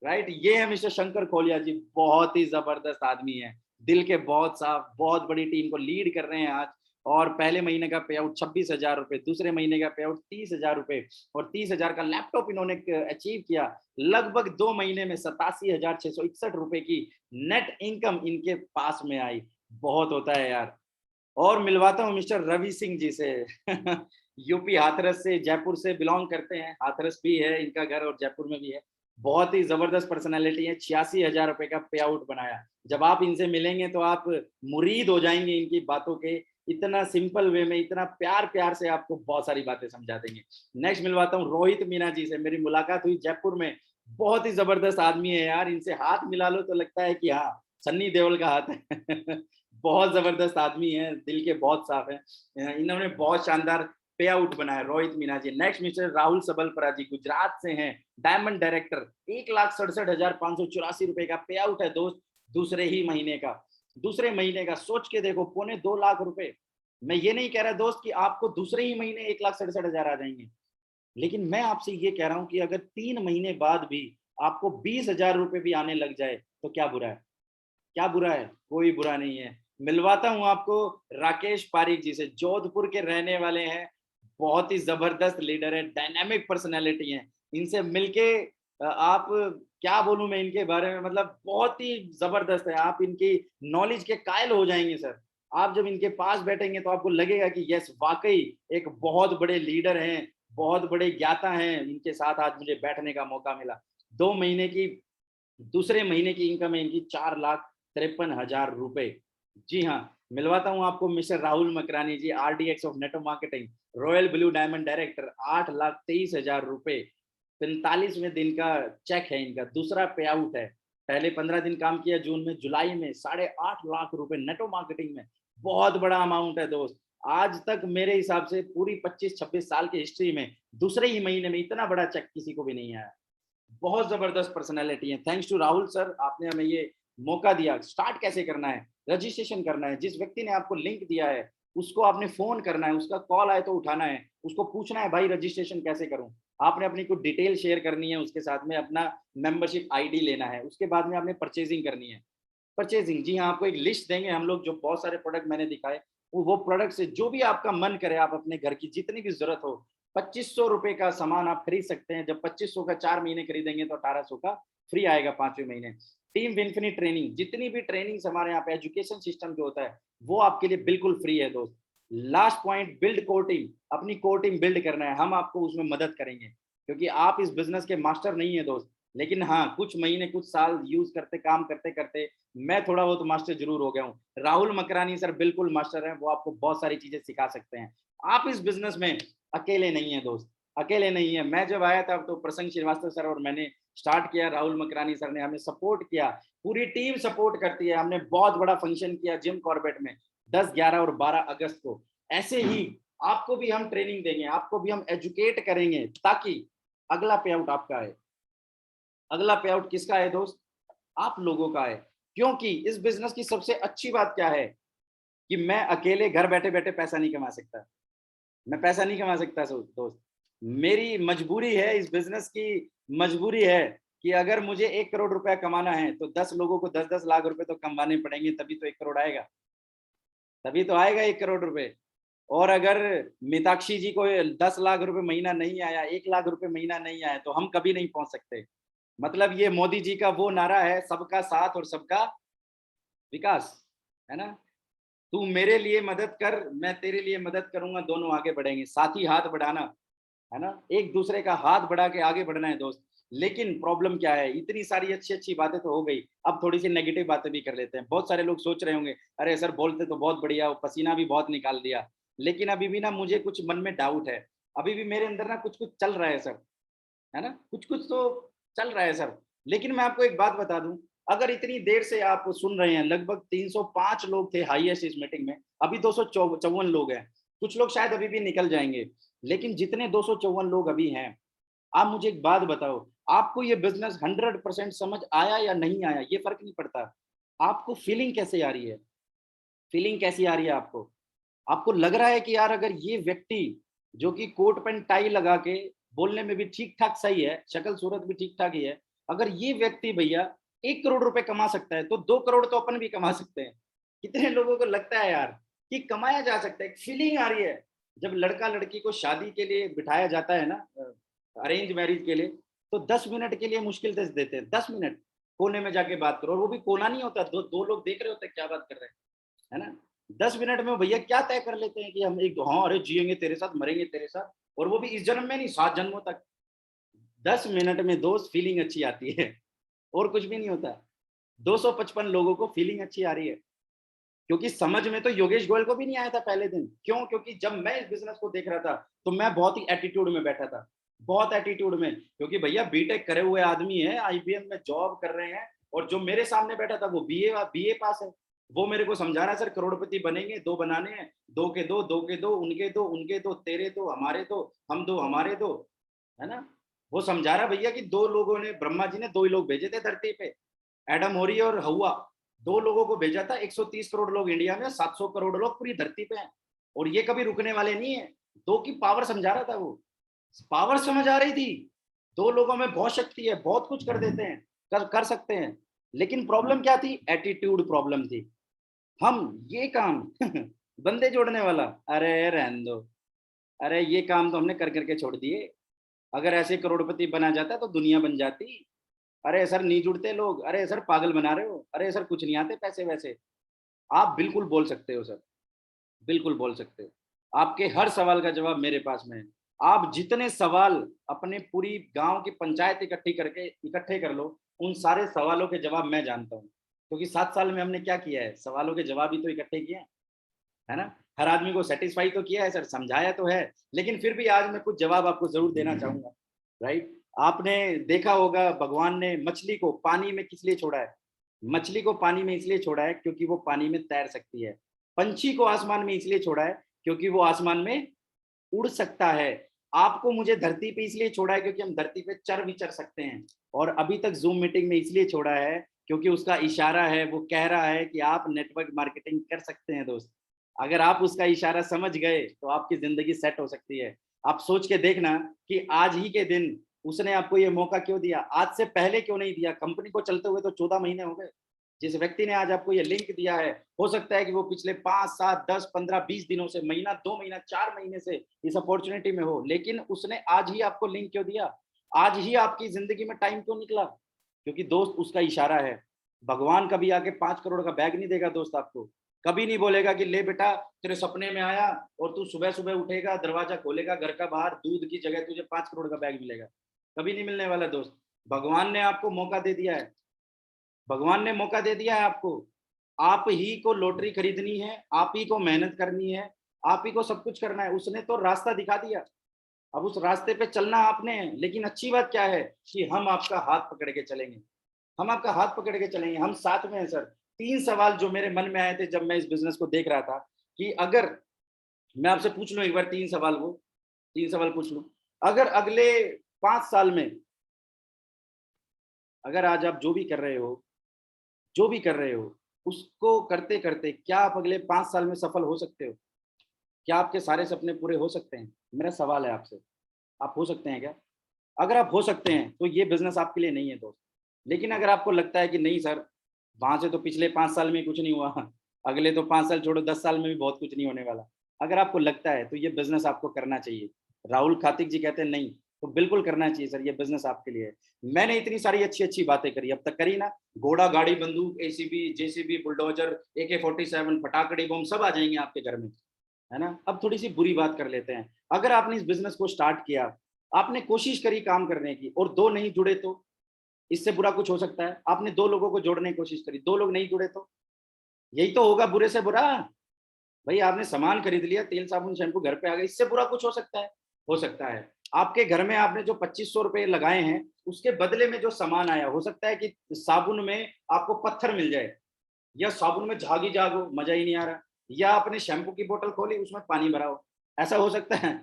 राइट, ये है मिस्टर शंकर खोलिया जी, बहुत ही जबरदस्त आदमी है, दिल के बहुत साफ, बहुत बड़ी टीम को लीड कर रहे हैं आज। और पहले महीने का पे आउट 26,000 रुपए, दूसरे महीने का पे आउट 30,000 रुपए, और 30,000 का लैपटॉप इन्होंने अचीव किया। लगभग 2 महीने में 87,661 रुपए की नेट इनकम इनके पास में आई। बहुत होता है यार। और मिलवाता हूँ मिस्टर रवि सिंह जी से। यूपी हाथरस से, जयपुर से बिलोंग करते हैं, हाथरस भी है इनका घर और जयपुर में भी है। बहुत ही जबरदस्त पर्सनैलिटी है, 86,000 रुपए का पे आउट बनाया। जब आप इनसे मिलेंगे तो आप मुरीद हो जाएंगे इनकी बातों के, इतना सिंपल वे में, इतना प्यार प्यार से आपको बहुत सारी बातें समझा देंगे। नेक्स्ट मिलवाता हूँ रोहित मीना जी से, मेरी मुलाकात हुई जयपुर में, बहुत ही जबरदस्त आदमी है यार, इनसे हाथ मिला लो तो लगता है कि हाँ सन्नी देओल का हाथ है। बहुत जबरदस्त आदमी है, दिल के बहुत साफ है, इन्होंने बहुत शानदार पे आउट बनाया, रोहित मीना जी। नेक्स्ट मिस्टर राहुल सबलपरा जी, गुजरात से हैं, डायमंड डायरेक्टर, 1,67,584 रुपए का पे आउट है दोस्त, दूसरे ही महीने का, दूसरे महीने का सोच के देखो, 2.25 लाख रुपए। मैं ये नहीं कह रहा दोस्त कि आपको दूसरे ही महीने 1,67,000 आ जाएंगे, लेकिन मैं आपसे ये कह रहा हूं कि अगर 3 महीने बाद भी आपको 20,000 रुपए भी आने लग जाए तो क्या बुरा है? क्या बुरा है? कोई बुरा नहीं है। मिलवाता हूं आपको राकेश पारीक जी से, जोधपुर के रहने वाले हैं, बहुत ही जबरदस्त लीडर है, डायनामिक पर्सनैलिटी है। इनसे मिलके आप, क्या बोलूं मैं इनके बारे में, मतलब बहुत ही जबरदस्त है, आप इनकी नॉलेज के कायल हो जाएंगे सर। आप जब इनके पास बैठेंगे तो आपको लगेगा कि यस, वाकई एक बहुत बड़े लीडर हैं, बहुत बड़े ज्ञाता हैं, इनके साथ आज मुझे बैठने का मौका मिला। 2 महीने की, दूसरे महीने की इनकम है इनकी 4,53,000 रुपए। जी हाँ, मिलवाता हूँ आपको mister Rahul Makrani ji, RDX of network marketing, royal blue diamond director, 8,23,000 रुपए, 45वें दिन का चेक है इनका, दूसरा पे आउट है। पहले 15 दिन काम किया जून में, जुलाई में 8.5 लाख रुपए नेटवर्क मार्केटिंग में, बहुत बड़ा अमाउंट है दोस्त। आज तक मेरे हिसाब से पूरी 25-26 साल की हिस्ट्री में दूसरे ही महीने में इतना बड़ा चेक किसी को भी नहीं आया। बहुत जबरदस्त पर्सनैलिटी है। थैंक्स टू राहुल सर, आपने हमें ये मौका दिया। स्टार्ट कैसे करना है, रजिस्ट्रेशन करना है, जिस व्यक्ति ने आपको लिंक दिया है उसको आपने फोन करना है, उसका कॉल आए तो उठाना है, उसको पूछना है भाई रजिस्ट्रेशन कैसे करूं। आपने अपनी कुछ डिटेल शेयर करनी है, उसके साथ में अपना मेंबरशिप आईडी लेना है, उसके बाद में आपने परचेजिंग करनी है। परचेजिंग, जी हाँ, आपको एक लिस्ट देंगे हम लोग, जो बहुत सारे प्रोडक्ट मैंने दिखाए, वो प्रोडक्ट से जो भी आपका मन करे, आप अपने घर की जितनी भी जरूरत हो, 2500 रुपए का सामान आप खरीद सकते हैं। जब 2500 का 4 महीने खरीदेंगे तो 1800 का फ्री आएगा 5वें महीने। टीम विनफिनी ट्रेनिंग, जितनी भी ट्रेनिंग्स हमारे यहाँ पे एजुकेशन सिस्टम जो होता है वो आपके लिए बिल्कुल फ्री है दोस्त। Last point, build core team. अपनी कोर टीम बिल्ड करना है, हम आपको उसमें मदद करेंगे, क्योंकि आप इस बिजनेस के मास्टर नहीं है दोस्त। लेकिन हाँ, कुछ महीने कुछ साल यूज करते, काम करते करते मैं थोड़ा बहुत मास्टर जरूर हो गया हूँ। राहुल मकरानी सर बिल्कुल मास्टर हैं, वो आपको बहुत सारी चीजें सिखा सकते हैं। आप इस बिजनेस में अकेले नहीं है दोस्त, अकेले नहीं है। मैं जब आया था तो प्रसंग श्रीवास्तव सर और मैंने स्टार्ट किया, राहुल मकरानी सर ने हमें सपोर्ट किया, पूरी टीम सपोर्ट करती है। हमने बहुत बड़ा फंक्शन किया जिम कॉर्बेट में 10, 11 और 12 अगस्त को। ऐसे ही आपको भी हम ट्रेनिंग देंगे, आपको भी हम एजुकेट करेंगे, ताकि अगला पे आउट आपका है। अगला पे आउट किसका है दोस्त? आप लोगों का है। क्योंकि इस बिजनेस की सबसे अच्छी बात क्या है कि मैं अकेले घर बैठे बैठे पैसा नहीं कमा सकता। मैं पैसा नहीं कमा सकता दोस्त। मेरी मजबूरी है, इस बिजनेस की मजबूरी है कि अगर मुझे 1 करोड़ रुपया कमाना है तो 10 लोगों को 10-10 लाख रुपए तो कमाने पड़ेंगे, तभी तो 1 करोड़ आएगा, तभी तो आएगा 1 करोड़ रुपए। और अगर मिताक्षी जी को 10 लाख रुपए महीना नहीं आया, 1 लाख रुपए महीना नहीं आया, तो हम कभी नहीं पहुंच सकते। मतलब ये मोदी जी का वो नारा है, सबका साथ और सबका विकास, है ना। तू मेरे लिए मदद कर, मैं तेरे लिए मदद करूंगा, दोनों आगे बढ़ेंगे। साथ ही हाथ बढ़ाना, है ना, एक दूसरे का हाथ बढ़ा के आगे बढ़ना है दोस्त। लेकिन प्रॉब्लम क्या है, इतनी सारी अच्छी अच्छी बातें तो हो गई, अब थोड़ी सी नेगेटिव बातें भी कर लेते हैं। बहुत सारे लोग सोच रहे होंगे, अरे सर बोलते तो बहुत बढ़िया, वो पसीना भी बहुत निकाल दिया, लेकिन अभी भी ना मुझे कुछ मन में डाउट है। अभी भी मेरे अंदर ना कुछ कुछ चल रहा है सर, है ना, कुछ कुछ तो चल रहा है सर। लेकिन मैं आपको एक बात बता दूं, अगर इतनी देर से आप सुन रहे हैं, लगभग 305 लोग थे हाईएस्ट इस मीटिंग में, अभी 254 लोग हैं। कुछ लोग शायद अभी भी निकल जाएंगे, लेकिन जितने 254 लोग अभी हैं, आप मुझे एक बात बताओ, आपको ये बिजनेस 100% समझ आया या नहीं आया, ये फर्क नहीं पड़ता। आपको फीलिंग कैसे आ रही है? फीलिंग कैसी आ रही है आपको? आपको लग रहा है कि यार अगर ये व्यक्ति जो कि कोट पैंट टाई लगा के, बोलने में भी ठीक ठाक सही है, शक्ल सूरत भी ठीक ठाक ही है, अगर ये व्यक्ति भैया 1 करोड़ रुपए कमा सकता है, तो 2 करोड़ तो अपन भी कमा सकते हैं। कितने लोगों को लगता है यार कि कमाया जा सकता है? फीलिंग आ रही है। जब लड़का लड़की को शादी के लिए बिठाया जाता है ना, अरेंज मैरिज के लिए, तो 10 मिनट के लिए मुश्किल से देते हैं, 10 मिनट कोने में जाके बात करो, और वो भी कोना नहीं होता, दो दो लोग देख रहे होते हैं क्या बात कर रहे हैं, है ना। 10 मिनट में भैया क्या तय कर लेते हैं कि हम एक, हाँ अरे जिएंगे तेरे साथ, मरेंगे तेरे साथ, और वो भी इस जन्म में नहीं, 7 जन्मों तक। 10 मिनट में दोस्त फीलिंग अच्छी आती है, और कुछ भी नहीं होता। 255 लोगों को फीलिंग अच्छी आ रही है, क्योंकि समझ में तो योगेश गोयल को भी नहीं आया था पहले दिन। क्यों? क्योंकि जब मैं इस बिजनेस को देख रहा था तो मैं बहुत ही एटीट्यूड में बैठा था, बहुत एटीट्यूड में, क्योंकि भैया बीटेक करे हुए आदमी है, आईबीएम में जॉब कर रहे हैं, और जो मेरे सामने बैठा था वो बीए पास है। वो मेरे को समझा रहा है, सर करोड़पति बनेंगे, 2 बनाने हैं, 2 के 2, 2 के 2, उनके 2, उनके 2, तेरे 2, हमारे 2, हम 2, हमारे 2, है ना। वो समझा रहा भैया कि 2 लोगों ने, ब्रह्मा जी ने 2 ही लोग भेजे थे धरती पे, एडम होरी और हवा, 2 लोगों को भेजा था। 130 करोड़ लोग इंडिया में, 700 करोड़ लोग पूरी धरती पे हैं, और ये कभी रुकने वाले नहीं है। 2 की पावर समझा रहा था वो, पावर समझ आ रही थी। 2 लोगों में बहुत शक्ति है, बहुत कुछ कर देते हैं, कर सकते हैं। लेकिन प्रॉब्लम क्या थी? एटीट्यूड प्रॉब्लम थी। हम ये काम बंदे जोड़ने वाला, अरे रहने दो, अरे ये काम तो हमने कर करके छोड़ दिए। अगर ऐसे करोड़पति बना जाता तो दुनिया बन जाती। अरे सर नहीं जुड़ते लोग, अरे सर पागल बना रहे हो, अरे सर कुछ नहीं आते पैसे वैसे। आप बिल्कुल बोल सकते हो सर, बिल्कुल बोल सकते हो। आपके हर सवाल का जवाब मेरे पास में है। आप जितने सवाल अपने पूरी गांव की पंचायत इकट्ठी करके इकट्ठे कर लो, उन सारे सवालों के जवाब मैं जानता हूँ, क्योंकि 7 साल में हमने क्या किया है, सवालों के जवाब ही तो इकट्ठे किए हैं, है ना। हर आदमी को सेटिस्फाई तो किया है सर, समझाया तो है, लेकिन फिर भी आज मैं कुछ जवाब आपको जरूर देना चाहूंगा। राइट, आपने देखा होगा भगवान ने मछली को पानी में किस लिए छोड़ा है? मछली को पानी में इसलिए छोड़ा है क्योंकि वो पानी में तैर सकती है। पंछी को आसमान में इसलिए छोड़ा है क्योंकि वो आसमान में उड़ सकता है। आपको मुझे धरती पे इसलिए छोड़ा है क्योंकि हम धरती पे चर विचर सकते हैं। और अभी तक जूम मीटिंग में इसलिए छोड़ा है क्योंकि उसका इशारा है, वो कह रहा है कि आप नेटवर्क मार्केटिंग कर सकते हैं दोस्त। अगर आप उसका इशारा समझ गए तो आपकी जिंदगी सेट हो सकती है। आप सोच के देखना कि आज ही के दिन उसने आपको ये मौका क्यों दिया, आज से पहले क्यों नहीं दिया? कंपनी को चलते हुए तो 14 महीने हो गए, जिस व्यक्ति ने आज आपको ये लिंक दिया है, हो सकता है कि वो पिछले 5, 7, 10, 15, 20 दिनों से, महीना, 2 महीना, 4 महीने से इस अपॉर्चुनिटी में हो, लेकिन उसने आज ही आपको लिंक क्यों दिया? आज ही आपकी जिंदगी में टाइम क्यों निकला? क्योंकि दोस्त उसका इशारा है। भगवान कभी आके 5 करोड़ का बैग नहीं देगा दोस्त आपको। कभी नहीं बोलेगा कि ले बेटा, तेरे सपने में आया और तू सुबह सुबह उठेगा, दरवाजा खोलेगा घर का, बाहर दूध की जगह तुझे 5 करोड़ का बैग मिलेगा। कभी नहीं मिलने वाला दोस्त। भगवान ने आपको मौका दे दिया है, भगवान ने मौका दे दिया है आपको। आप ही को लॉटरी खरीदनी है, आप ही को मेहनत करनी है, आप ही को सब कुछ करना है। उसने तो रास्ता दिखा दिया, अब उस रास्ते पे चलना आपने है। लेकिन अच्छी बात क्या है कि हम आपका हाथ पकड़ के चलेंगे, हम आपका हाथ पकड़ के चलेंगे, हम साथ में हैं सर। 3 सवाल जो मेरे मन में आए थे जब मैं इस बिजनेस को देख रहा था, कि अगर मैं आपसे पूछ लूं एक बार 3 सवाल, वो 3 सवाल पूछ लूं, अगर अगले 5 साल में, अगर आज आप जो भी कर रहे हो, जो भी कर रहे हो, उसको करते करते क्या आप अगले 5 साल में सफल हो सकते हो? क्या आपके सारे सपने पूरे हो सकते हैं? मेरा सवाल है आपसे, आप हो सकते हैं क्या? अगर आप हो सकते हैं तो ये बिजनेस आपके लिए नहीं है दोस्त। लेकिन अगर आपको लगता है कि नहीं सर, वहां से तो पिछले 5 साल में कुछ नहीं हुआ, अगले तो 5 साल छोड़ो, 10 साल में भी बहुत कुछ नहीं होने वाला, अगर आपको लगता है तो ये बिजनेस आपको करना चाहिए। राहुल खातिक जी कहते हैं नहीं, तो बिल्कुल करना चाहिए सर, ये बिजनेस आपके लिए है। मैंने इतनी सारी अच्छी अच्छी बातें करी अब तक, करी ना, घोड़ा गाड़ी बंदूक एसीबी जेसीबी बुलडोजर AK-47 फटाकड़ी बम सब आ जाएंगे आपके घर में, है ना। अब थोड़ी सी बुरी बात कर लेते हैं। अगर आपने इस बिजनेस को स्टार्ट किया, आपने कोशिश करी काम करने की, और 2 नहीं जुड़े तो इससे बुरा कुछ हो सकता है? आपने 2 लोगों को जोड़ने की कोशिश करी, 2 लोग नहीं जुड़े तो यही तो होगा बुरे से बुरा। भाई आपने सामान खरीद लिया, तेल साबुन शैम्पू घर पे आ गए, इससे बुरा कुछ हो सकता है? हो सकता है। आपके घर में आपने जो 2500 रुपए लगाए हैं, उसके बदले में जो सामान आया, हो सकता है कि साबुन में आपको पत्थर मिल जाए, या साबुन में झाग ही झाग हो, मजा ही नहीं आ रहा, या आपने शैम्पू की बोतल खोली उसमें पानी भरा हो। ऐसा हो सकता है?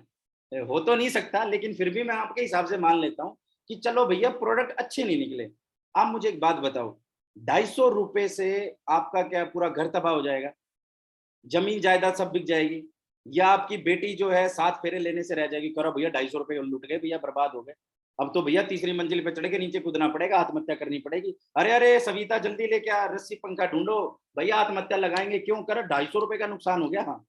हो तो नहीं सकता, लेकिन फिर भी मैं आपके हिसाब से मान लेता हूँ कि चलो भैया प्रोडक्ट अच्छे नहीं निकले। आप मुझे एक बात बताओ, 250 रुपए से आपका क्या पूरा घर तबाह हो जाएगा? जमीन जायदाद सब बिक जाएगी? या आपकी बेटी जो है 7 फेरे लेने से रह जाएगी, करो भैया 250 रुपए लुट गए भैया, बर्बाद हो गए, अब तो भैया तीसरी मंजिल पे चढ़ के नीचे कूदना पड़ेगा, आत्महत्या करनी पड़ेगी। अरे अरे सविता जल्दी लेके आ, रस्सी पंखा ढूंढो, भैया आत्महत्या लगाएंगे, क्यों कर, 250 रुपए का नुकसान हो गया। हाँ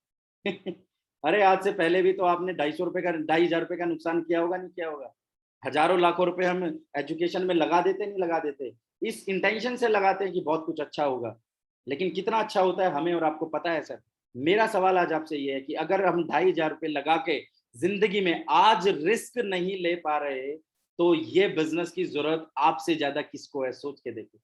अरे आज से पहले भी तो आपने 250 रुपए का, 2500 रुपए का नुकसान किया होगा, नहीं किया होगा? हजारों लाखों रुपए हम एजुकेशन में लगा देते, नहीं लगा देते? इस इंटेंशन से लगाते हैं कि बहुत कुछ अच्छा होगा, लेकिन कितना अच्छा होता है हमें और आपको पता है सर। मेरा सवाल आज आपसे ये है कि अगर हम 2500 रुपए लगा के जिंदगी में आज रिस्क नहीं ले पा रहे, तो ये बिजनेस की जरूरत आपसे ज्यादा किसको है? सोच के देखो।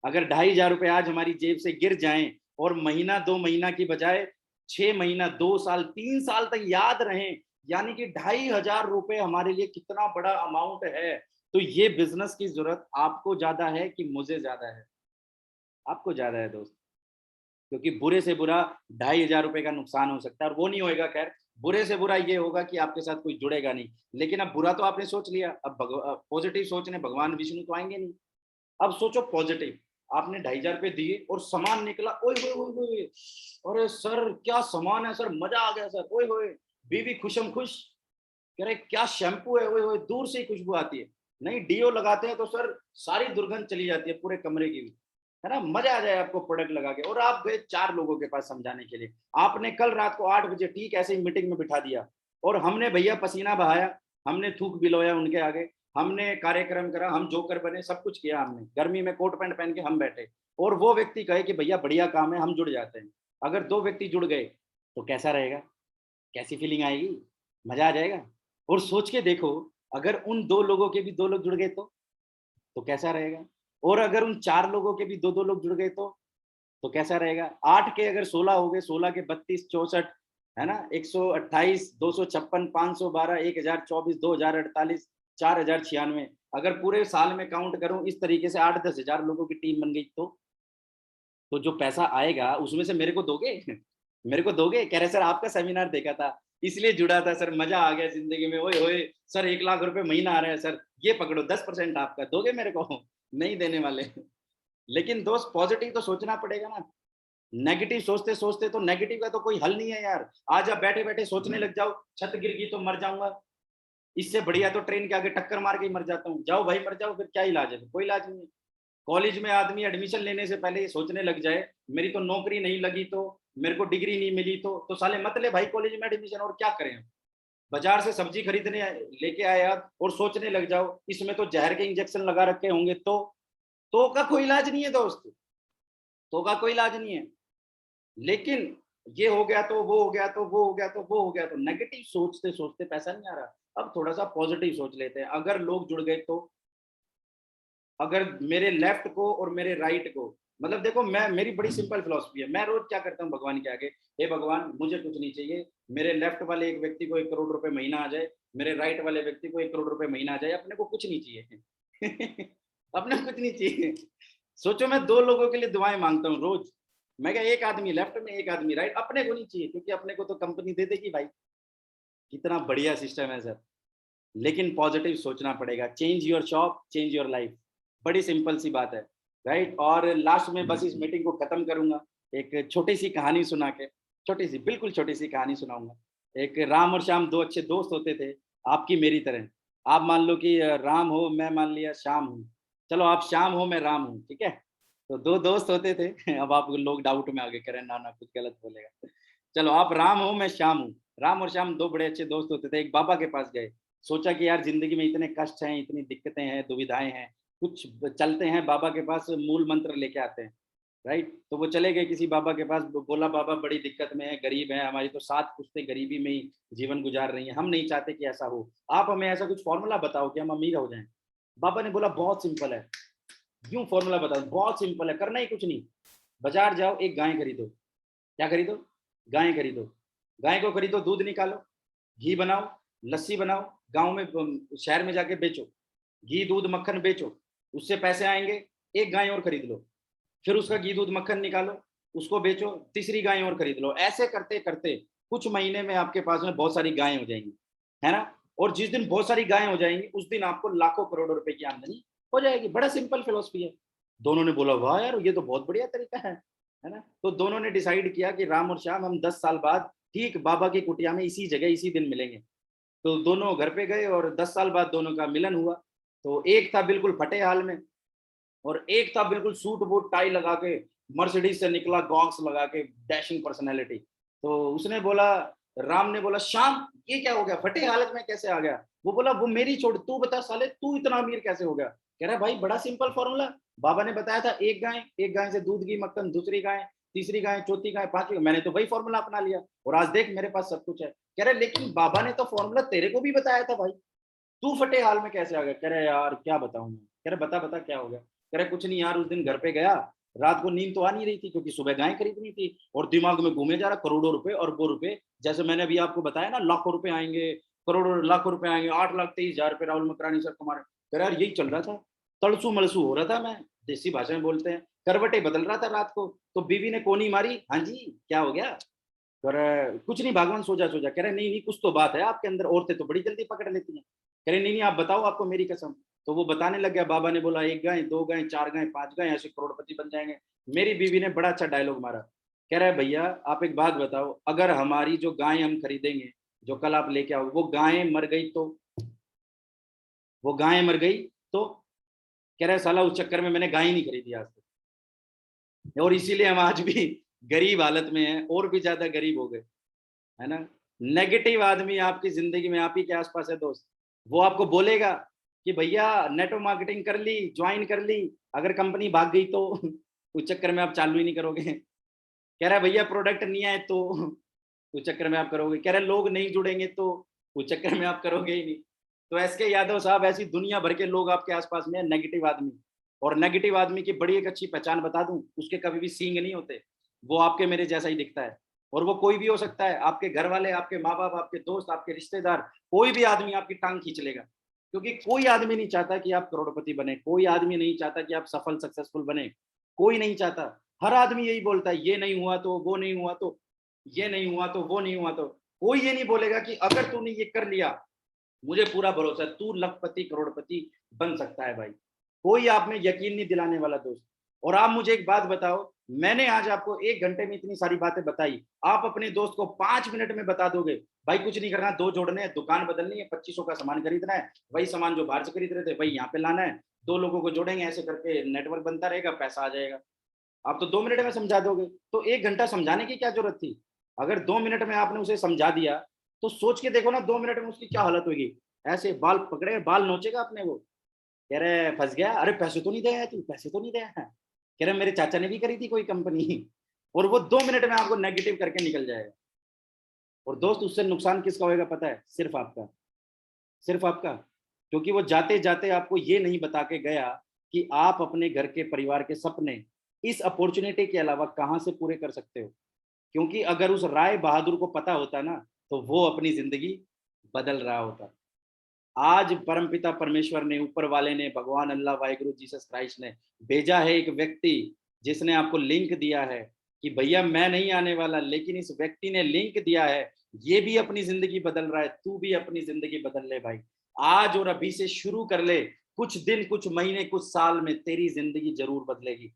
अगर 2500 रुपए आज हमारी जेब से गिर जाएं, और महीना 2 महीना की बजाय 6 महीना, 2 साल, 3 साल तक याद रहें, यानी कि 2500 रुपए हमारे लिए कितना बड़ा अमाउंट है। तो ये बिजनेस की जरूरत आपको ज्यादा है कि मुझे ज्यादा है? आपको ज्यादा है दोस्त, क्योंकि बुरे से बुरा 2500 रुपए का नुकसान हो सकता है, और वो नहीं होएगा। खैर, बुरे से बुरा ये होगा कि आपके साथ कोई जुड़ेगा नहीं। लेकिन अब बुरा तो आपने सोच लिया, अब पॉजिटिव सोचने भगवान विष्णु तो आएंगे नहीं। अब सोचो पॉजिटिव, आपने 2500 रुपए दिए और सामान निकला, ओए होए होए होए, अरे सर क्या सामान है सर, मजा आ गया सर, ओए होए, बीवी खुशम खुश, कह रहे क्या शैम्पू है, ओए होए, दूर से ही खुशबू आती है। नहीं डीओ लगाते हैं तो सर सारी दुर्गंध चली जाती है पूरे कमरे की भी, है ना। मजा आ जाए आपको प्रोडक्ट लगा के, और आप गए 4 लोगों के पास समझाने के लिए। आपने कल रात को 8 बजे ठीक ऐसे ही मीटिंग में बिठा दिया, और हमने भैया पसीना बहाया, हमने थूक बिलोया उनके आगे, हमने कार्यक्रम करा, हम जोकर बने, सब कुछ किया हमने, गर्मी में कोट पैंट पहन के हम बैठे, और वो व्यक्ति कहे कि भैया बढ़िया काम है, हम जुड़ जाते हैं। अगर 2 व्यक्ति जुड़ गए तो कैसा रहेगा? कैसी फीलिंग आएगी? मजा आ जाएगा। और सोच के देखो, अगर उन 2 लोगों के भी 2 लोग जुड़ गए तो कैसा रहेगा? और अगर उन 4 लोगों के भी 2-2 लोग जुड़ गए तो कैसा रहेगा? 8 के अगर 16 हो गए, 16 के 32 64, है ना, 128 256 512 1024 2048 4096। अगर पूरे साल में काउंट करूं इस तरीके से 8-10 हजार लोगों की टीम बन गई तो जो पैसा आएगा उसमें से मेरे को दोगे? मेरे को दोगे? कह रहे सर आपका सेमिनार देखा था इसलिए जुड़ा था सर, मजा आ गया जिंदगी में, ओए होए सर 1 लाख रुपए महीना आ रहा है सर, ये पकड़ो 10% आपका, दोगे मेरे को? नहीं देने वाले। लेकिन दोस्त पॉजिटिव तो सोचना पड़ेगा ना। नेगेटिव सोचते सोचते तो नेगेटिव का तो कोई हल नहीं है यार। आज आप बैठे बैठे सोचने लग जाओ छत गिर गई तो मर जाऊंगा, इससे बढ़िया तो ट्रेन के आगे टक्कर मार के ही मर जाता हूँ। जाओ भाई मर जाओ, फिर क्या इलाज है? कोई इलाज नहीं है। कॉलेज में आदमी एडमिशन लेने से पहले ये सोचने लग जाए मेरी तो नौकरी नहीं लगी, तो मेरे को डिग्री नहीं मिली, तो साले मत ले भाई कॉलेज में एडमिशन, और क्या करें। बाजार से सब्जी खरीदने लेके आए आप और सोचने लग जाओ इसमें तो जहर के इंजेक्शन लगा रखे होंगे, तो का कोई इलाज नहीं है दोस्त, तो का कोई इलाज नहीं है। लेकिन ये हो गया तो वो हो गया, तो वो हो गया तो वो हो गया, तो नेगेटिव सोचते सोचते पैसा नहीं आ रहा। अब थोड़ा सा पॉजिटिव सोच लेते हैं। अगर लोग जुड़ गए तो, अगर मेरे लेफ्ट को और मेरे राइट को, मतलब देखो मैं, मेरी बड़ी सिंपल फिलॉसफी है, मैं रोज क्या करता हूँ भगवान के आगे, हे भगवान मुझे कुछ नहीं चाहिए, मेरे लेफ्ट वाले एक व्यक्ति को 1 करोड़ रुपए महीना आ जाए, मेरे राइट वाले व्यक्ति को 1 करोड़ रुपए महीना आ जाए, अपने को कुछ नहीं चाहिए। अपने को कुछ नहीं चाहिए। सोचो मैं 2 लोगों के लिए दुआएं मांगता हूँ रोज, मैं क्या, एक आदमी लेफ्ट में एक आदमी राइट, अपने को नहीं चाहिए क्योंकि अपने को तो कंपनी दे देगी भाई। कितना बढ़िया सिस्टम है सर। लेकिन पॉजिटिव सोचना पड़ेगा। Change your shop, change your life. बड़ी सिंपल सी बात है, राइट। और लास्ट में बस इस मीटिंग को खत्म करूंगा एक छोटी सी कहानी सुना के, छोटी सी, बिल्कुल छोटी सी कहानी सुनाऊंगा। एक राम और श्याम 2 अच्छे दोस्त होते थे, आपकी मेरी तरह। आप मान लो कि राम हो, मैं मान लिया श्याम हूँ, चलो आप श्याम हो मैं राम हूँ, ठीक है। तो 2 दोस्त होते थे। अब आप लोग डाउट में आगे करें, ना ना कुछ गलत बोलेगा। चलो आप राम हो मैं श्याम हूँ। राम और श्याम 2 बड़े अच्छे दोस्त होते थे। एक बाबा के पास गए, सोचा कि यार जिंदगी में इतने कष्ट हैं, इतनी दिक्कतें हैं, दुविधाएं हैं, कुछ चलते हैं बाबा के पास, मूल मंत्र लेके आते हैं, राइट। तो वो चले गए किसी बाबा के पास, बोला बाबा बड़ी दिक्कत में है, गरीब है, हमारी तो 7 पुश्तें गरीबी में ही जीवन गुजार रही है, हम नहीं चाहते कि ऐसा हो, आप हमें ऐसा कुछ फॉर्मूला बताओ कि हम अमीर हो जाएं। बाबा ने बोला बहुत सिंपल है। यूं फॉर्मूला बताओ, बहुत सिंपल है, करना ही कुछ नहीं, बाजार जाओ, एक गाय खरीदो। क्या खरीदो? गाय खरीदो। गाय को खरीदो, दूध निकालो, घी बनाओ, लस्सी बनाओ, गांव में शहर में जाके बेचो, घी दूध मक्खन बेचो, उससे पैसे आएंगे, एक गाय और खरीद लो, फिर उसका घी दूध मक्खन निकालो, उसको बेचो, तीसरी गाय और खरीद लो। ऐसे करते करते कुछ महीने में आपके पास में बहुत सारी गायें हो जाएंगी, है ना। और जिस दिन बहुत सारी गायें हो जाएंगी उस दिन आपको लाखों करोड़ों रुपए की आमदनी हो जाएगी। बड़ा सिंपल फिलोसफी है। दोनों ने बोला वाह यार ये तो बहुत बढ़िया तरीका है ना। तो दोनों ने डिसाइड किया कि राम और श्याम हम 10 साल बाद ठीक बाबा की कुटिया में इसी जगह इसी दिन मिलेंगे। तो दोनों घर पे गए और 10 साल बाद दोनों का मिलन हुआ। तो एक था बिल्कुल फटे हाल में और एक था बिल्कुल सूट बूट टाई लगा के, मर्सिडीज से निकला, गॉक्स लगा के, डैशिंग पर्सनैलिटी। तो उसने बोला, राम ने बोला श्याम ये क्या हो गया, फटे हालत में कैसे आ गया? वो बोला वो मेरी छोड़, तू बता साले तू इतना अमीर कैसे हो गया? कह रहा भाई बड़ा सिंपल फॉर्मूला, बाबा ने बताया था एक गाय से दूध घी मक्खन, दूसरी गाय, तीसरी गाय, चौथी गाय, पांचवी, मैंने तो वही फॉर्मूला अपना लिया और आज देख मेरे पास सब कुछ है। कह रहे लेकिन बाबा ने तो फॉर्मूला तेरे को भी बताया था भाई, तू फटे हाल में कैसे आ गया? कह रहे यार क्या बताऊं। कह रहे बता बता क्या हो गया? कह रहे कुछ नहीं यार, उस दिन घर पे गया, रात को नींद तो आ नहीं रही थी क्योंकि सुबह गाय खरीदनी थी और दिमाग में घूमे जा रहा करोड़ों रुपए और वो रुपए, जैसे मैंने अभी आपको बताया ना लाखों रुपए आएंगे, करोड़ों लाखों रुपए आएंगे, 8,23,000 रुपए राहुल मकरानी सर तुम्हारे। कह रहा यार यही चल रहा था, तड़सू मलसू हो रहा था, मैं देसी भाषा में बोलते हैं, करवटे बदल रहा था रात को। तो बीवी ने कोनी मारी, हाँ जी क्या हो गया? कह रहा कुछ नहीं भगवान सोचा सोचा। कह रहे नहीं नहीं कुछ तो बात है आपके अंदर, औरतें तो बड़ी जल्दी पकड़ लेती हैं। कह रहे नहीं नहीं आप बताओ, आपको मेरी कसम। तो वो बताने लग गया। बाबा ने बोला 1 गाय 2 गाय 4 गाय 5 गाय ऐसे करोड़पति बन जाएंगे। मेरी बीवी ने बड़ा अच्छा डायलॉग मारा। कह रहा है भैया आप एक बात बताओ, अगर हमारी जो गाय हम खरीदेंगे, जो कल आप लेके आओ, वो गाय मर गई तो? वो गाय मर गई तो? कह रहा है साला उस चक्कर में मैंने गाय नहीं खरीदी आज तक, और इसीलिए हम आज भी गरीब हालत में हैं और भी ज्यादा गरीब हो गए, है ना। नेगेटिव आदमी आपकी जिंदगी में आप ही के आसपास है दोस्त। वो आपको बोलेगा कि भैया नेटवर्क मार्केटिंग कर ली, ज्वाइन कर ली, अगर कंपनी भाग गई तो? उस चक्कर में आप चालू ही नहीं करोगे। कह रहा है भैया प्रोडक्ट नहीं आए तो? उस चक्कर में आप करोगे। कह रहे लोग नहीं जुड़ेंगे तो? उस चक्कर में आप करोगे ही नहीं। तो एसके यादव साहब, ऐसी दुनिया भर के लोग आपके आसपास में, नेगेटिव आदमी। और नेगेटिव आदमी की बड़ी एक अच्छी पहचान बता दूं, उसके कभी भी सींग नहीं होते, वो आपके मेरे जैसा ही दिखता है। और वो कोई भी हो सकता है, आपके घर वाले, आपके माँ बाप, आपके दोस्त, आपके रिश्तेदार, कोई भी आदमी आपकी टांग खींच लेगा। क्योंकि कोई आदमी नहीं चाहता कि आप करोड़पति बने, कोई आदमी नहीं चाहता कि आप सफल सक्सेसफुल बने, कोई नहीं चाहता। हर आदमी यही बोलता है ये नहीं हुआ तो, वो नहीं हुआ तो, ये नहीं हुआ तो, वो नहीं हुआ तो। कोई ये नहीं बोलेगा कि अगर तूने ये कर लिया, मुझे पूरा भरोसा है तू लखपति करोड़पति बन सकता है भाई। कोई आप में यकीन नहीं दिलाने वाला दोस्त। और आप मुझे एक बात बताओ, मैंने आज आपको 1 घंटे में इतनी सारी बातें बताई, आप अपने दोस्त को 5 मिनट में बता दोगे भाई कुछ नहीं करना, 2 जोड़ने हैं, दुकान बदलनी है, 2500 का सामान खरीदना है, वही सामान जो बाहर से खरीद रहे थे वही यहाँ पे लाना है, 2 लोगों को जोड़ेंगे, ऐसे करके नेटवर्क बनता रहेगा, पैसा आ जाएगा। आप तो 2 मिनट में समझा दोगे, तो 1 घंटा समझाने की क्या जरूरत थी? अगर 2 मिनट में आपने उसे समझा दिया, तो सोच के देखो ना 2 मिनट में उसकी क्या हालत होगी। ऐसे बाल पकड़े, बाल नोचेगा अपने वो, कह रहे फंस गया, अरे पैसे तो नहीं दे आया तू, पैसे तो नहीं दे आया। कह रहे मेरे चाचा ने भी करी थी कोई कंपनी, और वो 2 मिनट में आपको नेगेटिव करके निकल जाएगा। और दोस्त उससे नुकसान किसका होएगा पता है? सिर्फ आपका, सिर्फ आपका। क्योंकि वो जाते-जाते आपको ये नहीं बता के गया कि आप अपने घर के परिवार के सपने इस अपॉर्चुनिटी के अलावा कहाँ से पूरे कर सकते हो। क्योंकि अगर उस राय बहादुर को पता होता ना, तो वो अपनी ज़िंदगी बदल रहा होता। आज परमपिता परमेश्वर ने, ऊपर वाले ने, भगवान अल्लाह, वाहिगुरु, जीसस क्राइस्ट ने भेजा है एक व्यक्ति, जिसने आपको लिंक दिया है कि भैया मैं नहीं आने वाला, लेकिन इस व्यक्ति ने लिंक दिया है, ये भी अपनी ज़िंदगी बदल रहा है, तू भी अपनी ज़िंदगी बदल ले भाई। आज और अभी से शुरू कर ले, कुछ दिन, कुछ महीने, कुछ साल में तेरी ज़िंदगी ज़रूर बदलेगी।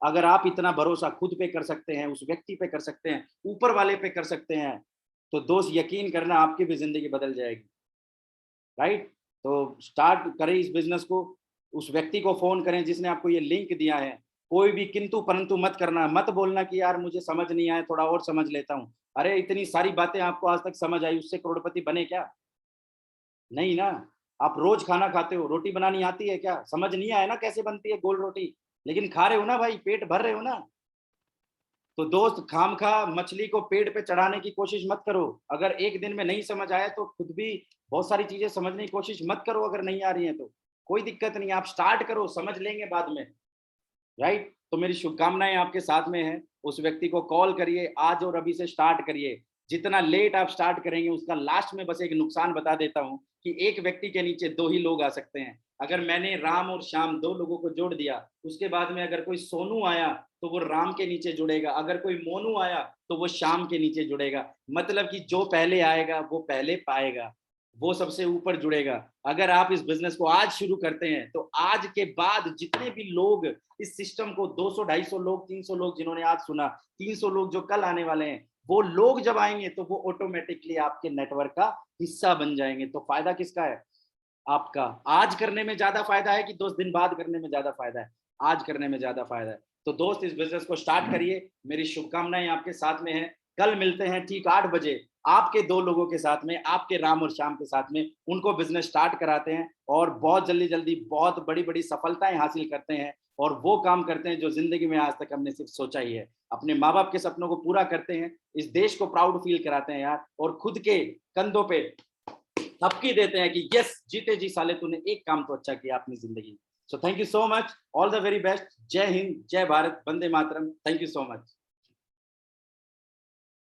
अगर आप इतना भरोसा खुद पे कर सकते हैं, उस व्यक्ति पे कर सकते हैं, ऊपर वाले पे कर सकते हैं, तो दोस्त यकीन करना आपकी भी ज़िंदगी बदल जाएगी। राइट? तो स्टार्ट करें इस बिज़नेस को, उस व्यक्ति को फ़ोन करें जिसने आपको ये लिंक दिया है। कोई भी किंतु परंतु मत करना, मत बोलना कि यार मुझे समझ नहीं आया, थोड़ा और समझ लेता हूँ। अरे इतनी सारी बातें आपको आज तक समझ आई, उससे करोड़पति बने क्या? नहीं ना। आप रोज़ खाना खाते हो, रोटी बनानी आती है क्या? समझ नहीं आया ना कैसे बनती है गोल रोटी, लेकिन खा रहे हो ना भाई, पेट भर रहे हो ना। तो दोस्त खामखा मछली को पेड़ पे चढ़ाने की कोशिश मत करो। अगर एक दिन में नहीं समझ आया तो खुद भी बहुत सारी चीजें समझने की कोशिश मत करो, अगर नहीं आ रही है तो कोई दिक्कत नहीं, आप स्टार्ट करो, समझ लेंगे बाद में। राइट? तो मेरी शुभकामनाएं आपके साथ में है। उस व्यक्ति को कॉल करिए, आज और अभी से स्टार्ट करिए। जितना लेट आप स्टार्ट करेंगे, उसका लास्ट में बस एक नुकसान बता देता हूँ कि एक व्यक्ति के नीचे 2 ही लोग आ सकते हैं। अगर मैंने राम और श्याम 2 लोगों को जोड़ दिया, उसके बाद में अगर कोई सोनू आया तो वो राम के नीचे जुड़ेगा, अगर कोई मोनू आया तो वो श्याम के नीचे जुड़ेगा। मतलब कि जो पहले आएगा वो पहले पाएगा, वो सबसे ऊपर जुड़ेगा। अगर आप इस बिजनेस को आज शुरू करते हैं, तो आज के बाद जितने भी लोग इस सिस्टम को 200 250 लोग, 300 लोग जिन्होंने आज सुना, 300 लोग जो कल आने वाले हैं, वो लोग जब आएंगे तो वो ऑटोमेटिकली आपके नेटवर्क का हिस्सा बन जाएंगे। तो फायदा किसका है? आपका। आज करने में ज्यादा फायदा है कि 2 दिन बाद करने में ज्यादा फायदा है? आज करने में ज्यादा फायदा है। तो दोस्त इस बिजनेस को स्टार्ट करिए, मेरी शुभकामनाएं आपके साथ में है। कल मिलते हैं ठीक 8 बजे आपके 2 लोगों के साथ में, आपके राम और श्याम के साथ में। उनको बिजनेस स्टार्ट कराते हैं और बहुत जल्दी जल्दी बहुत बड़ी बड़ी सफलताएं हासिल करते हैं, और वो काम करते हैं जो जिंदगी में आज तक हमने सिर्फ सोचा ही है। अपने माँ बाप के सपनों को पूरा करते हैं, इस देश को प्राउड फील कराते हैं यार, और खुद के कंधों पे थपकी देते हैं कि यस जीते जी साले, तूने एक काम तो अच्छा किया अपनी जिंदगी। So thank you so much, all the very best. जय हिंद, जय भारत, वंदे मातरम। Thank you so much.